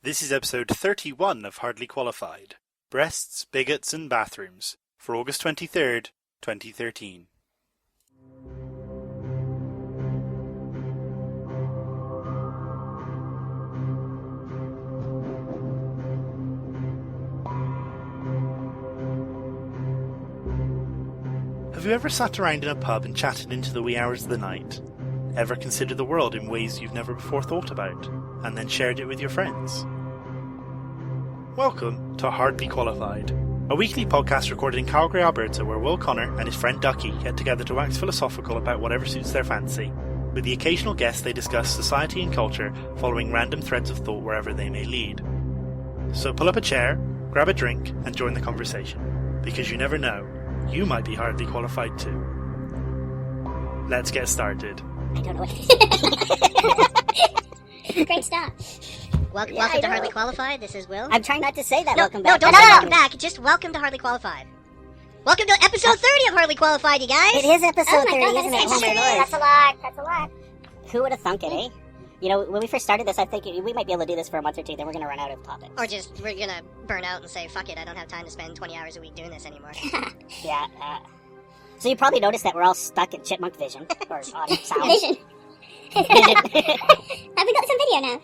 This is episode 31 of Hardly Qualified, Breasts, Bigots and Bathrooms, for August 23rd, 2013. Have you ever sat around in a pub and chatted into the wee hours of the night? Ever considered the world in ways you've never before thought about, and then shared it with your friends? Welcome to Hardly Qualified, a weekly podcast recorded in Calgary, Alberta, where Will Connor and his friend Ducky get together to wax philosophical about whatever suits their fancy. With the occasional guest, they discuss society and culture, following random threads of thought wherever they may lead. So pull up a chair, grab a drink, and join the conversation, because you never know, you might be hardly qualified too. Let's get started. I don't know what. Great start. Welcome to Hardly Qualified. This is Will. I'm trying not to say that. No, welcome back. don't say welcome back. Just welcome to Hardly Qualified. Welcome to episode 30 of Hardly Qualified, you guys. It is episode 30, God, isn't it? Oh my lord. That's a lot. Who would have thunk it, eh? You know, when we first started this, I think we might be able to do this for a month or two, then we're going to run out of topics. Or just, we're gonna burn out and say, fuck it, I don't have time to spend 20 hours a week doing this anymore. Yeah. So you probably noticed that we're all stuck in chipmunk vision. Or audio sound. Vision. Vision. Have we got some video now?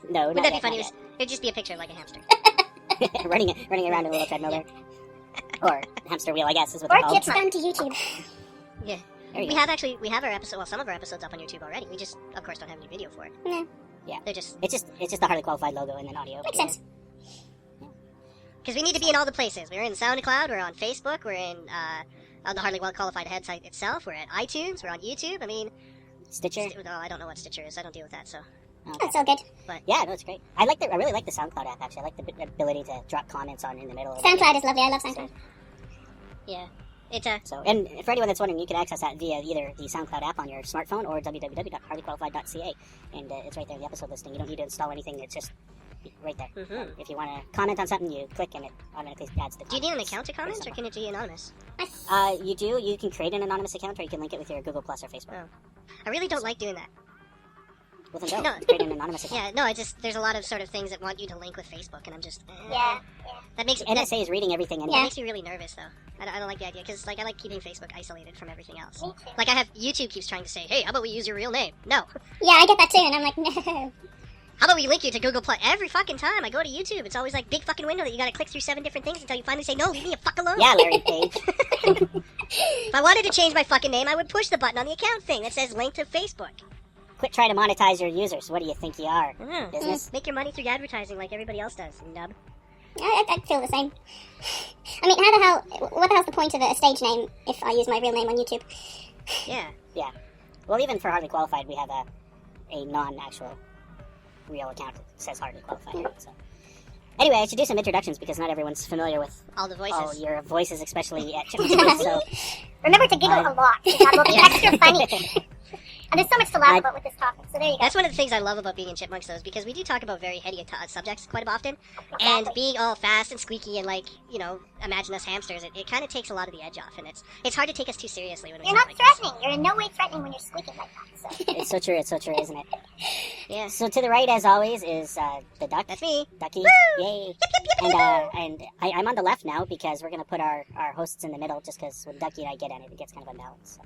No, Wouldn't that be funny? It'd just be a picture like a hamster. running around in a little treadmill there. Or hamster wheel, I guess, is what Or they're called. clips down to YouTube. Yeah. There you We go. have our episode, well, some of our episodes up on YouTube already. We just, of course, don't have any video for it. No. Yeah. They're just, It's just the Hardly Qualified logo and then audio. Makes sense. because we need to be in all the places. We're in SoundCloud, we're on Facebook, we're in, on the Hardly Qualified website itself, we're at iTunes, we're on YouTube. I mean, Stitcher. no, I don't know what Stitcher is. I don't deal with that, so. Okay. That's all good. Yeah, no, it's great. I really like the SoundCloud app, actually. I like the ability to drop comments on in the middle. Of SoundCloud is lovely. I love SoundCloud. Yeah. It's a... So, and for anyone that's wondering, you can access that via either the SoundCloud app on your smartphone or www.hardlyqualified.ca, and it's right there in the episode listing. You don't need to install anything; it's just right there. Mhm. If you want to comment on something, you click and it automatically adds the. Do you need an comments. account to comment, or can it be anonymous? You do. You can create an anonymous account, or you can link it with your Google Plus or Facebook. Oh. I really don't like doing that. With them, No. create an anonymous account. Yeah, no, there's a lot of sort of things that want you to link with Facebook, and I'm just... Yeah. That makes NSA is reading everything anyway. That makes me really nervous, though. I don't like the idea, because, like, I like keeping Facebook isolated from everything else. Me too. Like, YouTube keeps trying to say, hey, how about we use your real name? No. Yeah, I get that too, and I'm like, no. How about we link you to Google Plus? Every fucking time I go to YouTube, it's always like big fucking window that you gotta click through 7 different things until you finally say, no, leave me a fuck alone. Yeah, Larry Page. If I wanted to change my fucking name, I would push the button on the account thing that says link to Facebook. Quit trying to monetize your users. What do you think you are? Mm. Business? Make your money through advertising like everybody else does, you nub. I feel the same. I mean, what the hell's the point of a stage name if I use my real name on YouTube? Yeah. Yeah. Well, even for Hardly Qualified, we have a non-actual real account that says Hardly Qualified. So. Anyway, I should do some introductions because not everyone's familiar with All the voices. all your voices, especially at Chipmunk. So, Remember to giggle a lot, because that will be extra funny. And there's so much to laugh about with this topic, so there you go. That's one of the things I love about being in Chipmunks, though, is because we do talk about very heady subjects quite often, and being all fast and squeaky and, like, you know, imagine us hamsters, it kind of takes a lot of the edge off, and it's hard to take us too seriously when we You're talk not like threatening. You're in no way threatening when you're squeaking like that. So. it's so true, isn't it? this. Yeah. So to the right, as always, is the duck. That's me. Ducky. Woo! Yay. And I'm on the left now because we're going to put our hosts in the middle just because when Ducky and I get in it, it gets kind of unbalanced. So.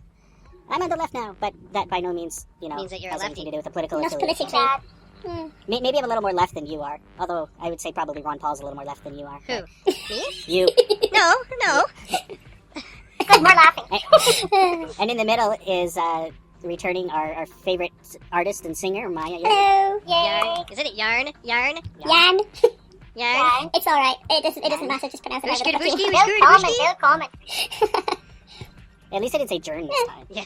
I'm on the left now, but that by no means, Means that you're a has anything lefty. to do with the political Not affiliation. politically. Maybe I'm a little more left than you are. Although I would say probably Ron Paul's a little more left than you are. Who? Me? You. No. Good, more laughing. And in the middle is returning our favorite artist and singer, Maia. Hello. Yarn. Yay. Isn't it yarn? Yarn? Yan. Yarn? It's alright. It doesn't matter, just pronounce it Who's however good, the fuck who's you good, want. who's good, They'll comment. At least I didn't say Jern this time. Yeah.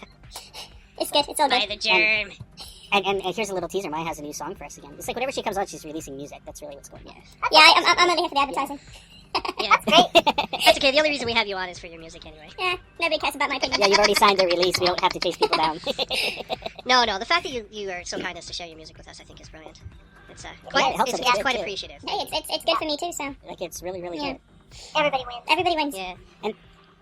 It's good, it's all By good. the germ. And here's a little teaser. Maya has a new song for us again. It's like whenever she comes out, she's releasing music. That's really what's going on. Yeah, I'm only here for the advertising. Yeah. That's okay. The only reason we have you on is for your music anyway. Yeah, nobody cares about my opinion. Yeah, you've already signed the release. We don't have to chase people down. No. The fact that you are so kind as to share your music with us, I think, is brilliant. It's Yeah, quite it helps it's, a it's bit, quite too. appreciative. Hey, it's good for me too, so. Like, it's really, really Yeah. good. Everybody wins. Everybody wins. Yeah.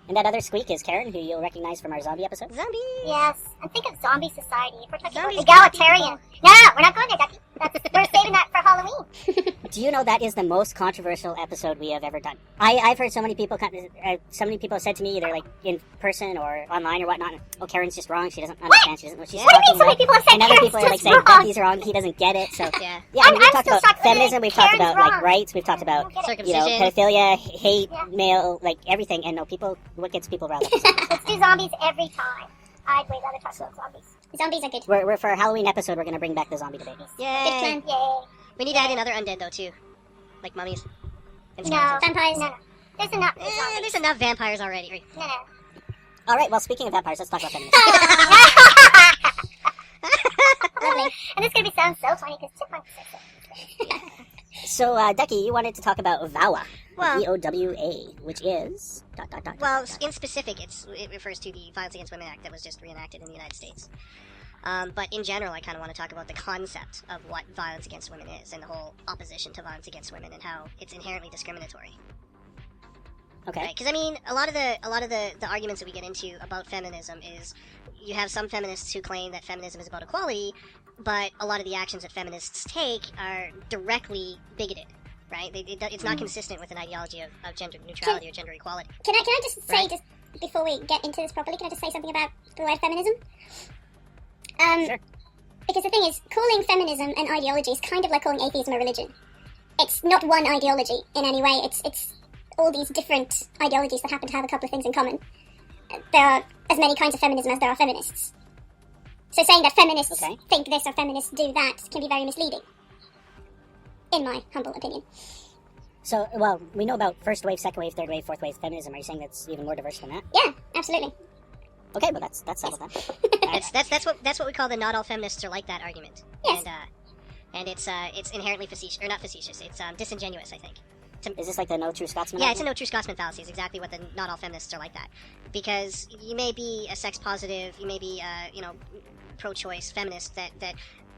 And that other squeak is Karen, who you'll recognize from our zombie episode. Zombie. Yes. And think of zombie society. If we're talking Zombies about egalitarian. No, we're not going there, Ducky. We're saving that for Halloween. Do you know that is the most controversial episode we have ever done? I've heard so many people have said to me, either like in person or online or whatnot, oh, Karen's just wrong, she doesn't understand, she doesn't know what she's talking about. What do you mean so many people have said and other Karen's people are like just saying, wrong? Becky's wrong, he doesn't get it, so... Yeah. Yeah, I mean, we've I'm talked still about shocked that feminism, we've talked Karen's about like wrong. rights, we've talked about, Circumcision. pedophilia, hate, male, like everything, and no, people, what gets people riled up? Let's do zombies every time. I'd way rather talk about zombies. Zombies are good. We're for our Halloween episode, we're going to bring back the zombie debate. Yay. Good plan. Yay. We need to add in other undead, though, too. Like mummies. And No. skeletons. Vampires. No. There's enough. There's enough vampires already. No. All right, well, speaking of vampires, let's talk about feminism. Lovely. And this is going to sound so funny because chipmunks are so So, Ducky, you wanted to talk about VOWA. Well- VOWA, which is... Well, in specific, it refers to the Violence Against Women Act that was just reenacted in the United States. But in general, I kind of want to talk about the concept of what violence against women is and the whole opposition to violence against women and how it's inherently discriminatory. Okay. Because I mean, a lot of the arguments that we get into about feminism is you have some feminists who claim that feminism is about equality, but a lot of the actions that feminists take are directly bigoted. Right? It's not consistent with an ideology of gender neutrality or gender equality. Can I just say, Right. just before we get into this properly, can I just say something about the word feminism? Sure. Because the thing is, calling feminism an ideology is kind of like calling atheism a religion. It's not one ideology in any way. It's all these different ideologies that happen to have a couple of things in common. There are as many kinds of feminism as there are feminists. So saying that feminists think this or feminists do that can be very misleading. In my humble opinion. So, well, we know about first wave, second wave, third wave, fourth wave feminism. Are you saying that's even more diverse than that? Yeah, absolutely. Okay, well, that's settled then. That's what we call the not all feminists are like that argument. Yes. And it's inherently facetious, or not facetious. It's disingenuous, I think. Is this like the no true Scotsman? Yeah, it's a no true Scotsman fallacy. It's exactly what the not all feminists are like that. Because you may be a sex positive, you may be pro-choice feminist that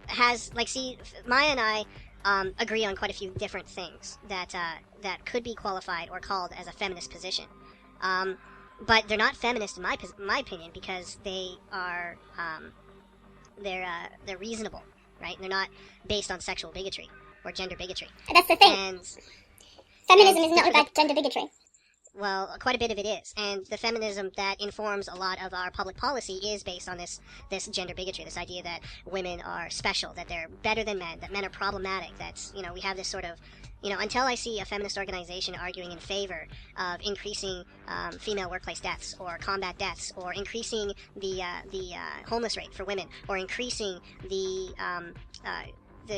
has Maya and I agree on quite a few different things that could be qualified or called as a feminist position. But they're not feminist in my opinion because they are they're reasonable, right? They're not based on sexual bigotry or gender bigotry. That's the thing. And Feminism is not about gender bigotry. well, quite a bit of it is, and the feminism that informs a lot of our public policy is based on this gender bigotry, this idea that women are special, that they're better than men, that men are problematic, that's, we have this sort of, until I see a feminist organization arguing in favor of increasing female workplace deaths or combat deaths or increasing the homeless rate for women or increasing the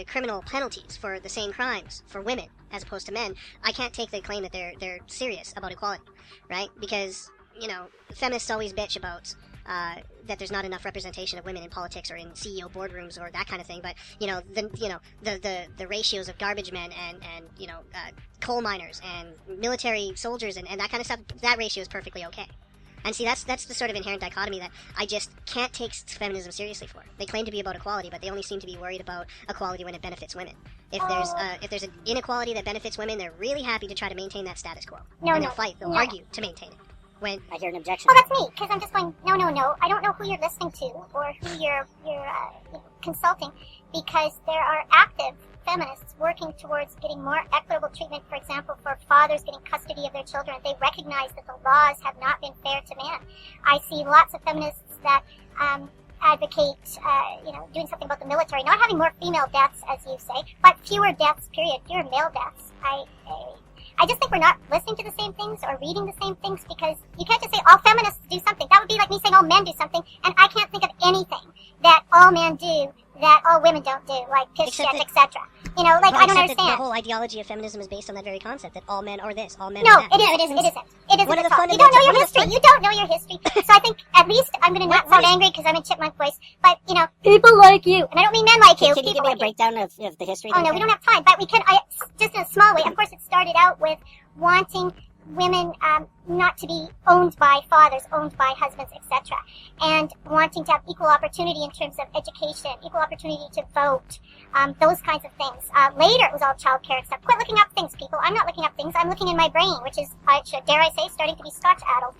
criminal penalties for the same crimes for women as opposed to men, I can't take the claim that they're serious about equality, right? Because, feminists always bitch about that there's not enough representation of women in politics or in CEO boardrooms or that kind of thing, but the ratios of garbage men and coal miners and military soldiers and that kind of stuff, that ratio is perfectly okay. And see, that's the sort of inherent dichotomy that I just can't take feminism seriously for. They claim to be about equality, but they only seem to be worried about equality when it benefits women. If there's an inequality that benefits women, they're really happy to try to maintain that status quo. They'll fight. They'll argue to maintain it. When I hear an objection. Well, that's me, because I'm just going, no. I don't know who you're listening to or who you're consulting, because there are active feminists working towards getting more equitable treatment, for example, for fathers getting custody of their children. They recognize that the laws have not been fair to men. I see lots of feminists that advocate, doing something about the military, not having more female deaths, as you say, but fewer deaths, period, fewer male deaths. I just think we're not listening to the same things or reading the same things, because you can't just say all feminists do something. That would be like me saying all men do something, and I can't think of anything that all men do that all women don't do, like piss shit, etc. I don't understand. The whole ideology of feminism is based on that very concept that all men are this, all men No, are that. it isn't. It isn't One of at the all. You fundamentals- don't know one your of the history. You don't know your history. So I think at least I'm going to not sound angry because I'm in chipmunk voice. But people like you, and I don't mean men like you. Can you give me a breakdown of the history? Oh no, we don't have time. But we can. Just in a small way. Of course, it started out with wanting women not to be owned by fathers, owned by husbands, etc., and wanting to have equal opportunity in terms of education, equal opportunity to vote, those kinds of things. Later, it was all child care and stuff. Quit looking up things, people. I'm not looking up things. I'm looking in my brain, which is, dare I say, starting to be Scotch-addled.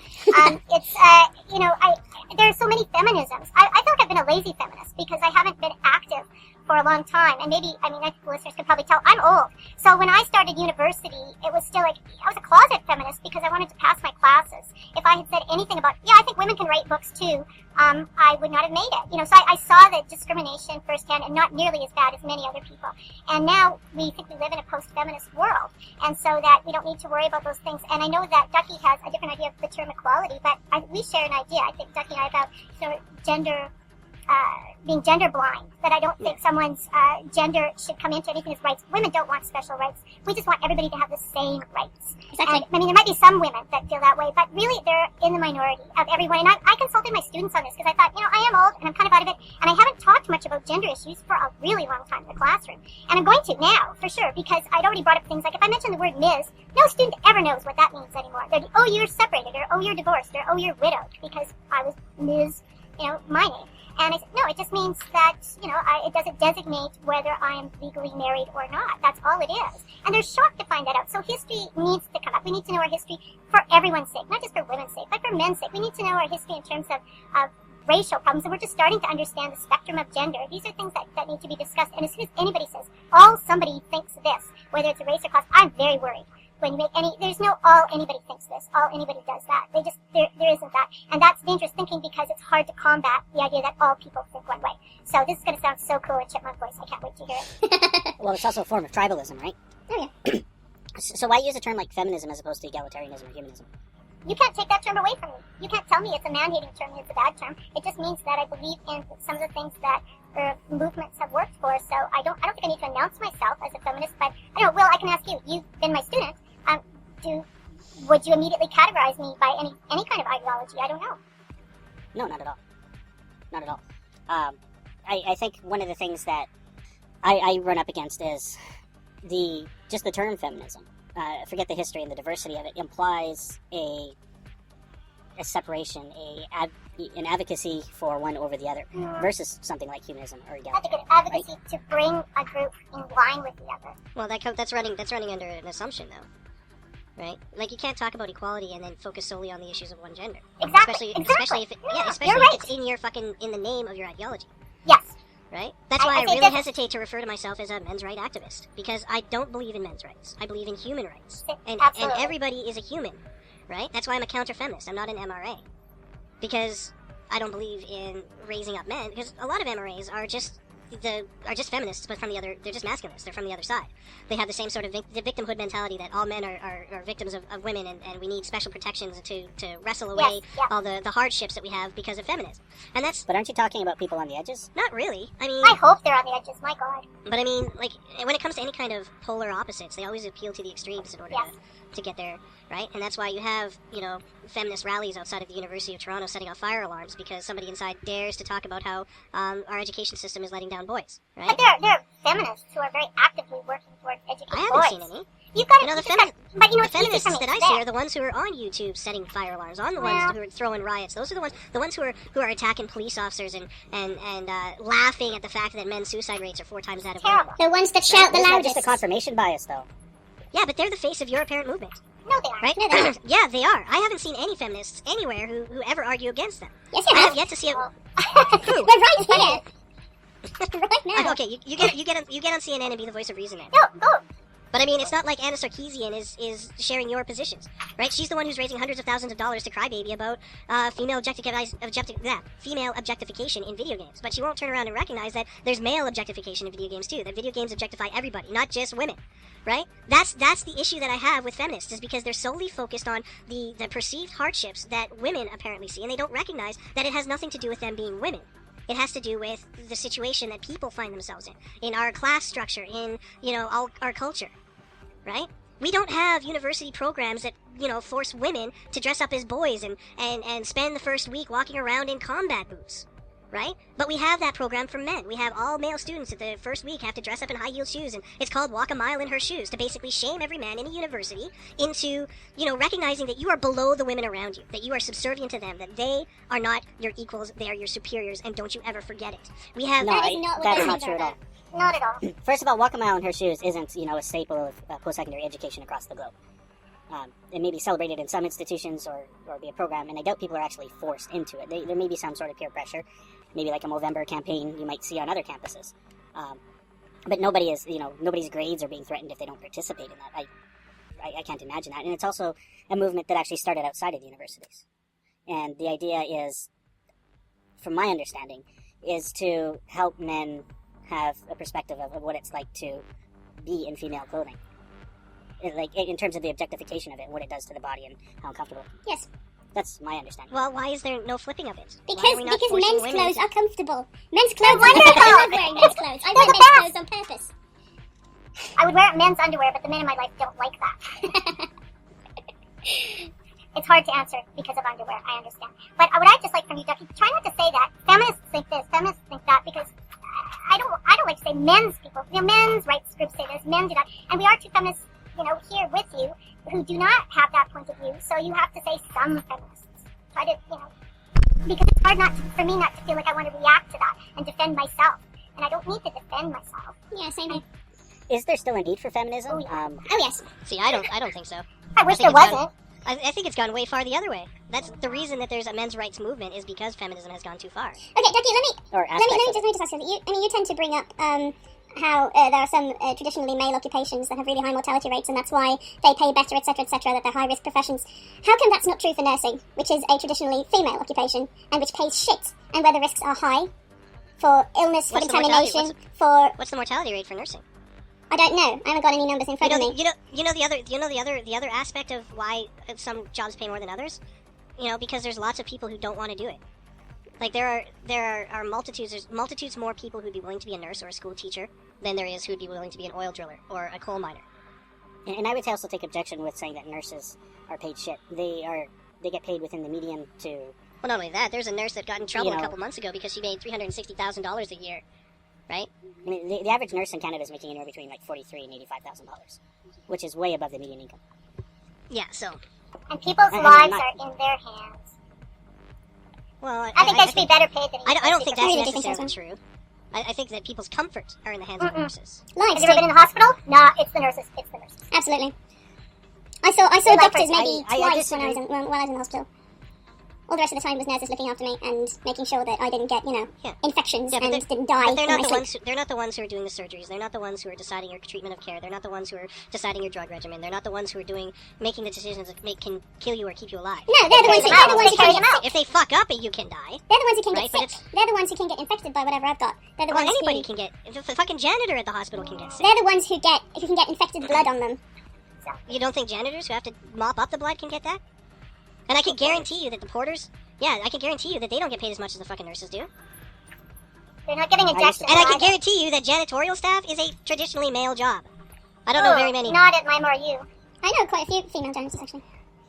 There are so many feminisms. I feel like I've been a lazy feminist because I haven't been active for a long time, and maybe, I think the listeners can probably tell, I'm old. So when I started university, it was still like, I was a closet feminist because I wanted to pass my classes. If I had said anything about, I think women can write books too, I would not have made it. So I saw the discrimination firsthand, and not nearly as bad as many other people. And now we think we live in a post-feminist world, and so that we don't need to worry about those things. And I know that Ducky has a different idea of the term equality, but we share an idea, I think, Ducky and I, about gender, being gender blind, that I don't think someone's gender should come into anything as rights. Women don't want special rights. We just want everybody to have the same rights. Exactly. And, there might be some women that feel that way, but really they're in the minority of everyone. And I consulted my students on this because I thought, I am old and I'm kind of out of it, and I haven't talked much about gender issues for a really long time in the classroom. And I'm going to now, for sure, because I'd already brought up things like, if I mention the word Ms., no student ever knows what that means anymore. They're, oh, you're separated, or oh, you're divorced, or oh, you're widowed, because I was Ms., my name. And I said, no, it just means that, it doesn't designate whether I'm legally married or not. That's all it is. And they're shocked to find that out. So history needs to come up. We need to know our history for everyone's sake, not just for women's sake, but for men's sake. We need to know our history in terms of racial problems. And we're just starting to understand the spectrum of gender. These are things that need to be discussed. And as soon as anybody says, somebody thinks this, whether it's a race or class, I'm very worried. When you make there's no anybody thinks this, anybody does that. There isn't that. And that's dangerous thinking because it's hard to combat the idea that all people think one way. So this is going to sound so cool in chipmunk voice. I can't wait to hear it. Well, it's also a form of tribalism, right? Oh, yeah. So why use a term like feminism as opposed to egalitarianism or humanism? You can't take that term away from me. You can't tell me it's a man-hating term and it's a bad term. It just means that I believe in some of the things that movements have worked for. So I don't think I need to announce myself as a feminist, but I don't know, Will, I can ask you. You've been my student. Would you immediately categorize me by any kind of ideology? I don't know. No, not at all. Not at all. I think one of the things that I run up against is the term feminism. Forget the history and the diversity of it. Implies a separation, an advocacy for one over the other, versus something like humanism or egalitarianism. Advocacy to bring a group in line with the other. Well, that's running under an assumption, though. Right? Like, you can't talk about equality and then focus solely on the issues of one gender. Exactly. Especially if it's in the name of your ideology. Yes. Right? That's why I really hesitate to refer to myself as a men's right activist, because I don't believe in men's rights. I believe in human rights. And everybody is a human, right? That's why I'm a counter-feminist. I'm not an MRA. Because I don't believe in raising up men, because a lot of MRAs are just feminists, but they're just masculinists. They're from the other side. They have the same sort of victimhood mentality that all men are victims of women, and we need special protections to wrestle away all the hardships that we have because of feminism. And that's. But aren't you talking about people on the edges? Not really. I hope they're on the edges. My God. But like, when it comes to any kind of polar opposites, they always appeal to the extremes in order to get there, right? And that's why you have feminist rallies outside of the University of Toronto setting off fire alarms because somebody inside dares to talk about how our education system is letting down boys, right? But there are feminists who are very actively working towards educating boys. I haven't seen any. You've got the feminists that I see are the ones who are on YouTube setting fire alarms, on the ones who are throwing riots. Those are the ones who are attacking police officers and laughing at the fact that men's suicide rates are 4 times that of women. The ones that shout the Isn't that loudest. just a confirmation bias, though? Yeah, but they're the face of your apparent movement. No, they aren't. Right? No, they aren't. Yeah, they are. I haven't seen any feminists anywhere who ever argue against them. Yes, you I have. have yet to see it. We're right here. Right now. Okay, you get on CNN and be the voice of reason then. No, go. But I mean, it's not like Anna Sarkeesian is sharing your positions, right? She's the one who's raising hundreds of thousands of dollars to Crybaby about female objectification in video games. But she won't turn around and recognize that there's male objectification in video games too. That video games objectify everybody, not just women, right? That's the issue that I have with feminists, is because they're solely focused on the perceived hardships that women apparently see, and they don't recognize that it has nothing to do with them being women. It has to do with the situation that people find themselves in our class structure, in, our culture, right? We don't have university programs that, force women to dress up as boys and spend the first week walking around in combat boots, right? But we have that program for men. We have all male students at the first week have to dress up in high-heeled shoes, and it's called Walk a Mile in Her Shoes, to basically shame every man in a university into, recognizing that you are below the women around you, that you are subservient to them, that they are not your equals, they are your superiors, and don't you ever forget it. We have... No, that's not true at all. Not at all. First of all, Walk a Mile in Her Shoes isn't, a staple of post-secondary education across the globe. It may be celebrated in some institutions or be a program, and I doubt people are actually forced into it. There may be some sort of peer pressure, maybe like a Movember campaign you might see on other campuses. But nobody is, nobody's grades are being threatened if they don't participate in that. I can't imagine that. And it's also a movement that actually started outside of the universities. And the idea is, from my understanding, is to help men have a perspective of what it's like to be in female clothing. Like, in terms of the objectification of it and what it does to the body and how uncomfortable. Yes. That's my understanding. Well, why is there no flipping of it? Because men's clothes are comfortable. Men's They're clothes are wonderful. I love wearing men's clothes. I wear men's clothes on purpose. I would wear men's underwear, but the men in my life don't like that. It's hard to answer because of underwear, I understand. But what I'd just like from you, Ducky, try not to say that. Feminists think this, feminists think that, because I don't like to say men's people. Men's rights groups say this, men do that. And we are two feminists, here with you who do not have that point of view. So you have to say some feminists. Try to, because it's hard for me not to feel like I want to react to that and defend myself. And I don't need to defend myself. Yeah, same here. Is there still a need for feminism? Oh, yeah. Oh yes. See, I don't think so. I wish there wasn't. I think it's gone way far the other way. That's the reason that there's a men's rights movement is because feminism has gone too far. Okay, Ducky, let me just ask you. You tend to bring up how there are some traditionally male occupations that have really high mortality rates, and that's why they pay better, etc., that they're high-risk professions. How come that's not true for nursing, which is a traditionally female occupation, and which pays shit, and where the risks are high for illness, for contamination, What's the mortality rate for nursing? I don't know. I haven't got any numbers in front of me. The other aspect of why some jobs pay more than others? Because there's lots of people who don't want to do it. Like there are multitudes more people who'd be willing to be a nurse or a school teacher than there is who'd be willing to be an oil driller or a coal miner. And I would also take objection with saying that nurses are paid shit. They get paid within the median to. Well, not only that, there's a nurse that got in trouble a couple months ago because she made $360,000 a year, right? I mean, the average nurse in Canada is making anywhere between like $43,000 and $85,000, which is way above the median income. Yeah, so. And people's lives are in their hands. Well, I think they should be better paid than I don't think that's necessarily true. I think that people's comfort are in the hands of the nurses. Have you ever been in the hospital? No, it's the nurses. It's the nurses. Absolutely. I saw doctors maybe twice when I was in the hospital. All the rest of the time was nurses looking after me and making sure that I didn't get, infections and didn't die. But they're not the ones who are doing the surgeries. They're not the ones who are deciding your treatment of care. They're not the ones who are deciding your drug regimen. They're not the ones who are making the decisions that can kill you or keep you alive. No, they're the ones who carry them out. If they fuck up, you can die. They're the ones who can get sick. They're the ones who can get infected by whatever I've got. They're the ones anybody can get. The fucking janitor at the hospital can get sick. They're the ones who can get infected blood on them. So. You don't think janitors who have to mop up the blood can get that? And I can guarantee you that the porters. Yeah, I can guarantee you that they don't get paid as much as the fucking nurses do. They're not getting injections. And I can guarantee you that janitorial staff is a traditionally male job. I don't know very many. Not at my MRU. I know quite a few female janitors, actually.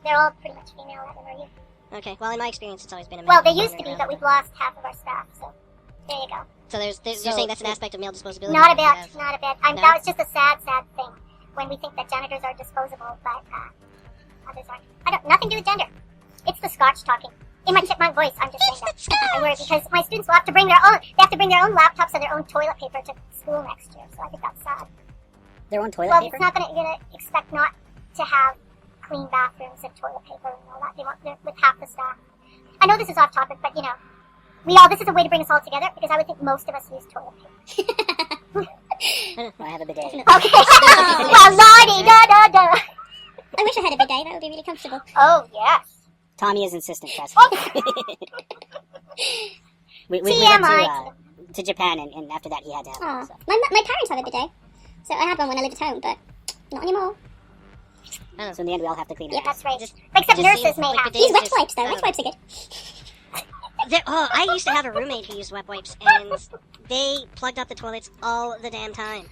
They're all pretty much female at MRU. Okay, well, in my experience, it's always been a male. Well, they used to be, but we've lost half of our staff, so there you go. So you're saying that's an aspect of male disposability? Not a bit. No? That was just a sad thing when we think that janitors are disposable, but others aren't. Nothing to do with gender. It's the Scotch talking. In my chipmunk voice, I'm just saying that. I worry because my students will have to bring their own. They have to bring their own laptops and their own toilet paper to school next year. So I think that's sad. Their own toilet paper? Well, it's not going to expect not to have clean bathrooms and toilet paper and all that. They want with half the staff. I know this is off topic, but this is a way to bring us all together because I would think most of us use toilet paper. I have a bidet. Okay. Well, Lottie, da. I wish I had a bidet. That would be really comfortable. Oh yes. Tommy is insistent, trust me. we went to Japan, and after that he had to have one. So. My parents have a bidet, so I had one when I lived at home, but not anymore. Oh, so in the end we all have to clean it. Yeah, that's right. Except nurses may have. Use wet wipes, though. Wet wipes are good. I used to have a roommate who used wet wipes, and they plugged up the toilets all the damn time.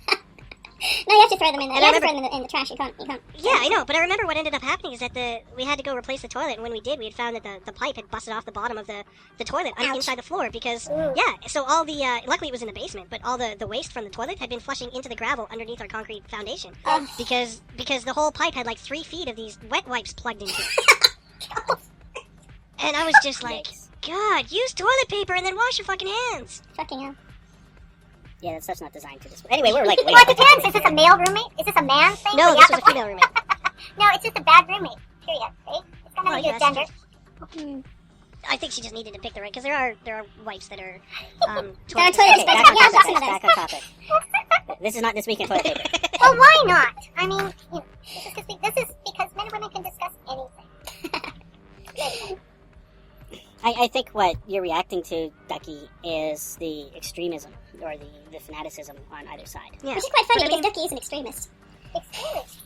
No, you have to throw them in there. You have to throw them in the trash. You can't. Yeah, I know. But I remember what ended up happening is that we had to go replace the toilet, and when we did, we had found that the pipe had busted off the bottom of the toilet inside the floor because so all the luckily it was in the basement, but all the waste from the toilet had been flushing into the gravel underneath our concrete foundation because the whole pipe had like 3 feet of these wet wipes plugged into it. And I was just like, God, use toilet paper and then wash your fucking hands. Fucking hell. Yeah, that stuff's not designed to display. Anyway, we're like... Well, it depends. Is this a male roommate? Is this a man thing? No, this was a female roommate. No, it's just a bad roommate. Period. Right? It's got nothing to do with gender. I think she just needed to pick the right, because there are wipes that are there are toilet paper. Back on topic. This is not This Week in Toilet Paper. Well, why not? I mean, this is because men and women can discuss anything. I think what you're reacting to, Ducky, is the extremism or the fanaticism on either side. Yeah. Which is quite funny because Ducky is an extremist. Extremist.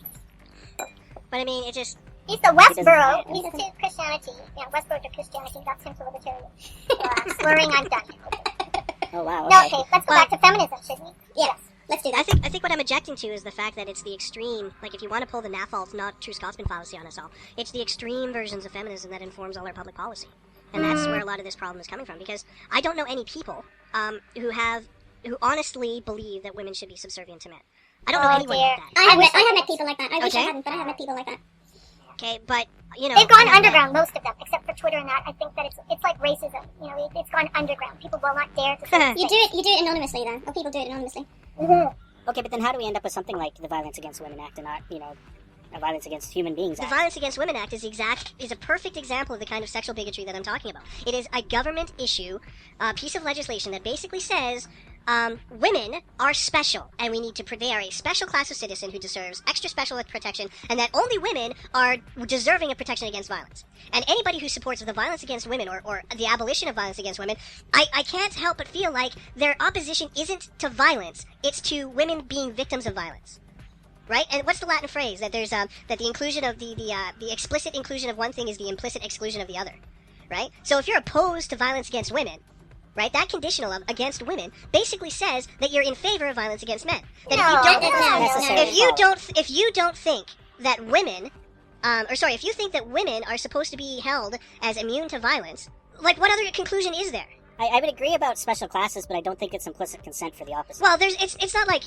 But I mean, it just... He's the Westboro. He He's to Christianity. Yeah, Westboro to Christianity. That's him to libertarian. Slurring, I'm done. Oh, wow. No, Okay. okay, let's go back to feminism, shouldn't we? Yes. Let's do that. I think what I'm objecting to is the fact that it's the extreme, like if you want to pull the Nafal's not true Scotsman fallacy on us all, it's the extreme versions of feminism that informs all our public policy. And that's where a lot of this problem is coming from, because I don't know any people who honestly believe that women should be subservient to men. I don't know anyone dear. like that. I have met people like that. I wish I Okay. hadn't, but I have met people like that. Okay, but, you know... They've gone I- underground, most of them, except for Twitter and that. I think that it's like racism. You know, it's gone underground. People will not dare to say You do it anonymously, though. Or people do it anonymously. Okay, but then how do we end up with something like the Violence Against Women Act and not, a Violence Against Human Beings The Act? Violence Against Women Act is a perfect example of the kind of sexual bigotry that I'm talking about. It is a government issue, piece of legislation that basically says women are special, and they are a special class of citizen who deserves extra special protection, and that only women are deserving of protection against violence. And anybody who supports the violence against women or the abolition of violence against women, I can't help but feel like their opposition isn't to violence, it's to women being victims of violence. Right? And what's the Latin phrase? That there's that the inclusion of the explicit inclusion of one thing is the implicit exclusion of the other. Right? So if you're opposed to violence against women, right, that conditional of against women basically says that you're in favor of violence against men. That if you don't think that women, if you think that women are supposed to be held as immune to violence, like what other conclusion is there? I would agree about special classes, but I don't think it's implicit consent for the opposite. Well, it's not like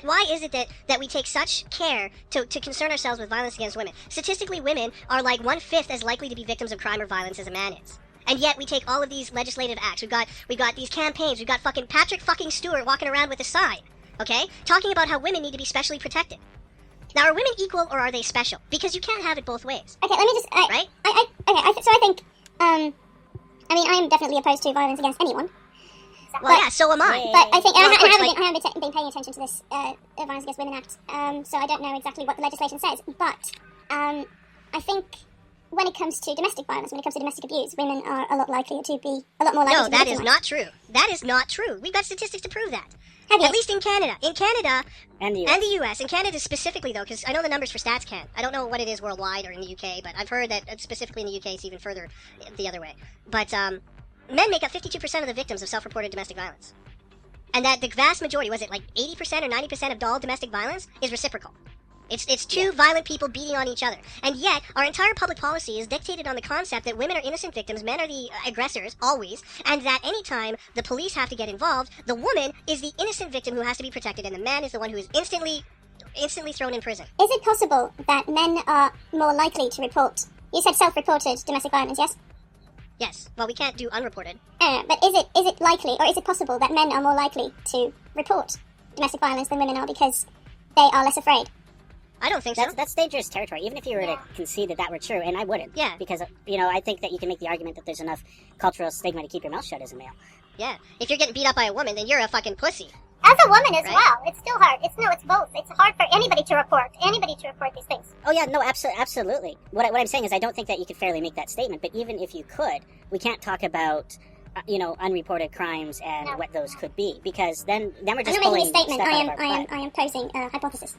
why is it that we take such care to concern ourselves with violence against women? Statistically, women are like 1/5 as likely to be victims of crime or violence as a man is. And yet we take all of these legislative acts. We've got these campaigns. We've got fucking Patrick fucking Stewart walking around with a sign, okay, talking about how women need to be specially protected. Now, are women equal or are they special? Because you can't have it both ways. Okay, let me just... Right? So I think... I mean, I'm definitely opposed to violence against anyone. Well, yeah, so am I. But I think Well, I of course, haven't been paying attention to this Violence Against Women Act, so I don't know exactly what the legislation says. But I think when it comes to domestic violence, when it comes to domestic abuse, women are a lot more likely to be No, that is not true. That is not true. We've got statistics to prove that. Have you? At least in Canada. In Canada And the US. and the US. In Canada specifically, though, because I know the numbers for StatsCan. I don't know what it is worldwide or in the UK, but I've heard that specifically in the UK it's even further the other way. But men make up 52% of the victims of self-reported domestic violence. And that the vast majority, was it like 80% or 90% of all domestic violence, is reciprocal. It's two violent people beating on each other. And yet, our entire public policy is dictated on the concept that women are innocent victims, men are the aggressors, always, and that anytime the police have to get involved, the woman is the innocent victim who has to be protected, and the man is the one who is instantly thrown in prison. Is it possible that men are more likely to report... You said self-reported domestic violence, yes? Yes. Well, we can't do unreported. But is it likely, or is it possible that men are more likely to report domestic violence than women are because they are less afraid? I don't think so. That's dangerous territory, even if you were to concede that were true, and I wouldn't. Yeah. Because, I think that you can make the argument that there's enough cultural stigma to keep your mouth shut as a male. Yeah. If you're getting beat up by a woman, then you're a fucking pussy. As a woman as Right? well, it's still hard. It's both. It's hard for anybody to report these things. Oh, yeah, no, absolutely. What I'm saying is I don't think that you could fairly make that statement, but even if you could, we can't talk about, unreported crimes and what those could be, because then we're just I'm not pulling making a statement. stuff out of our butt. I am posing a hypothesis.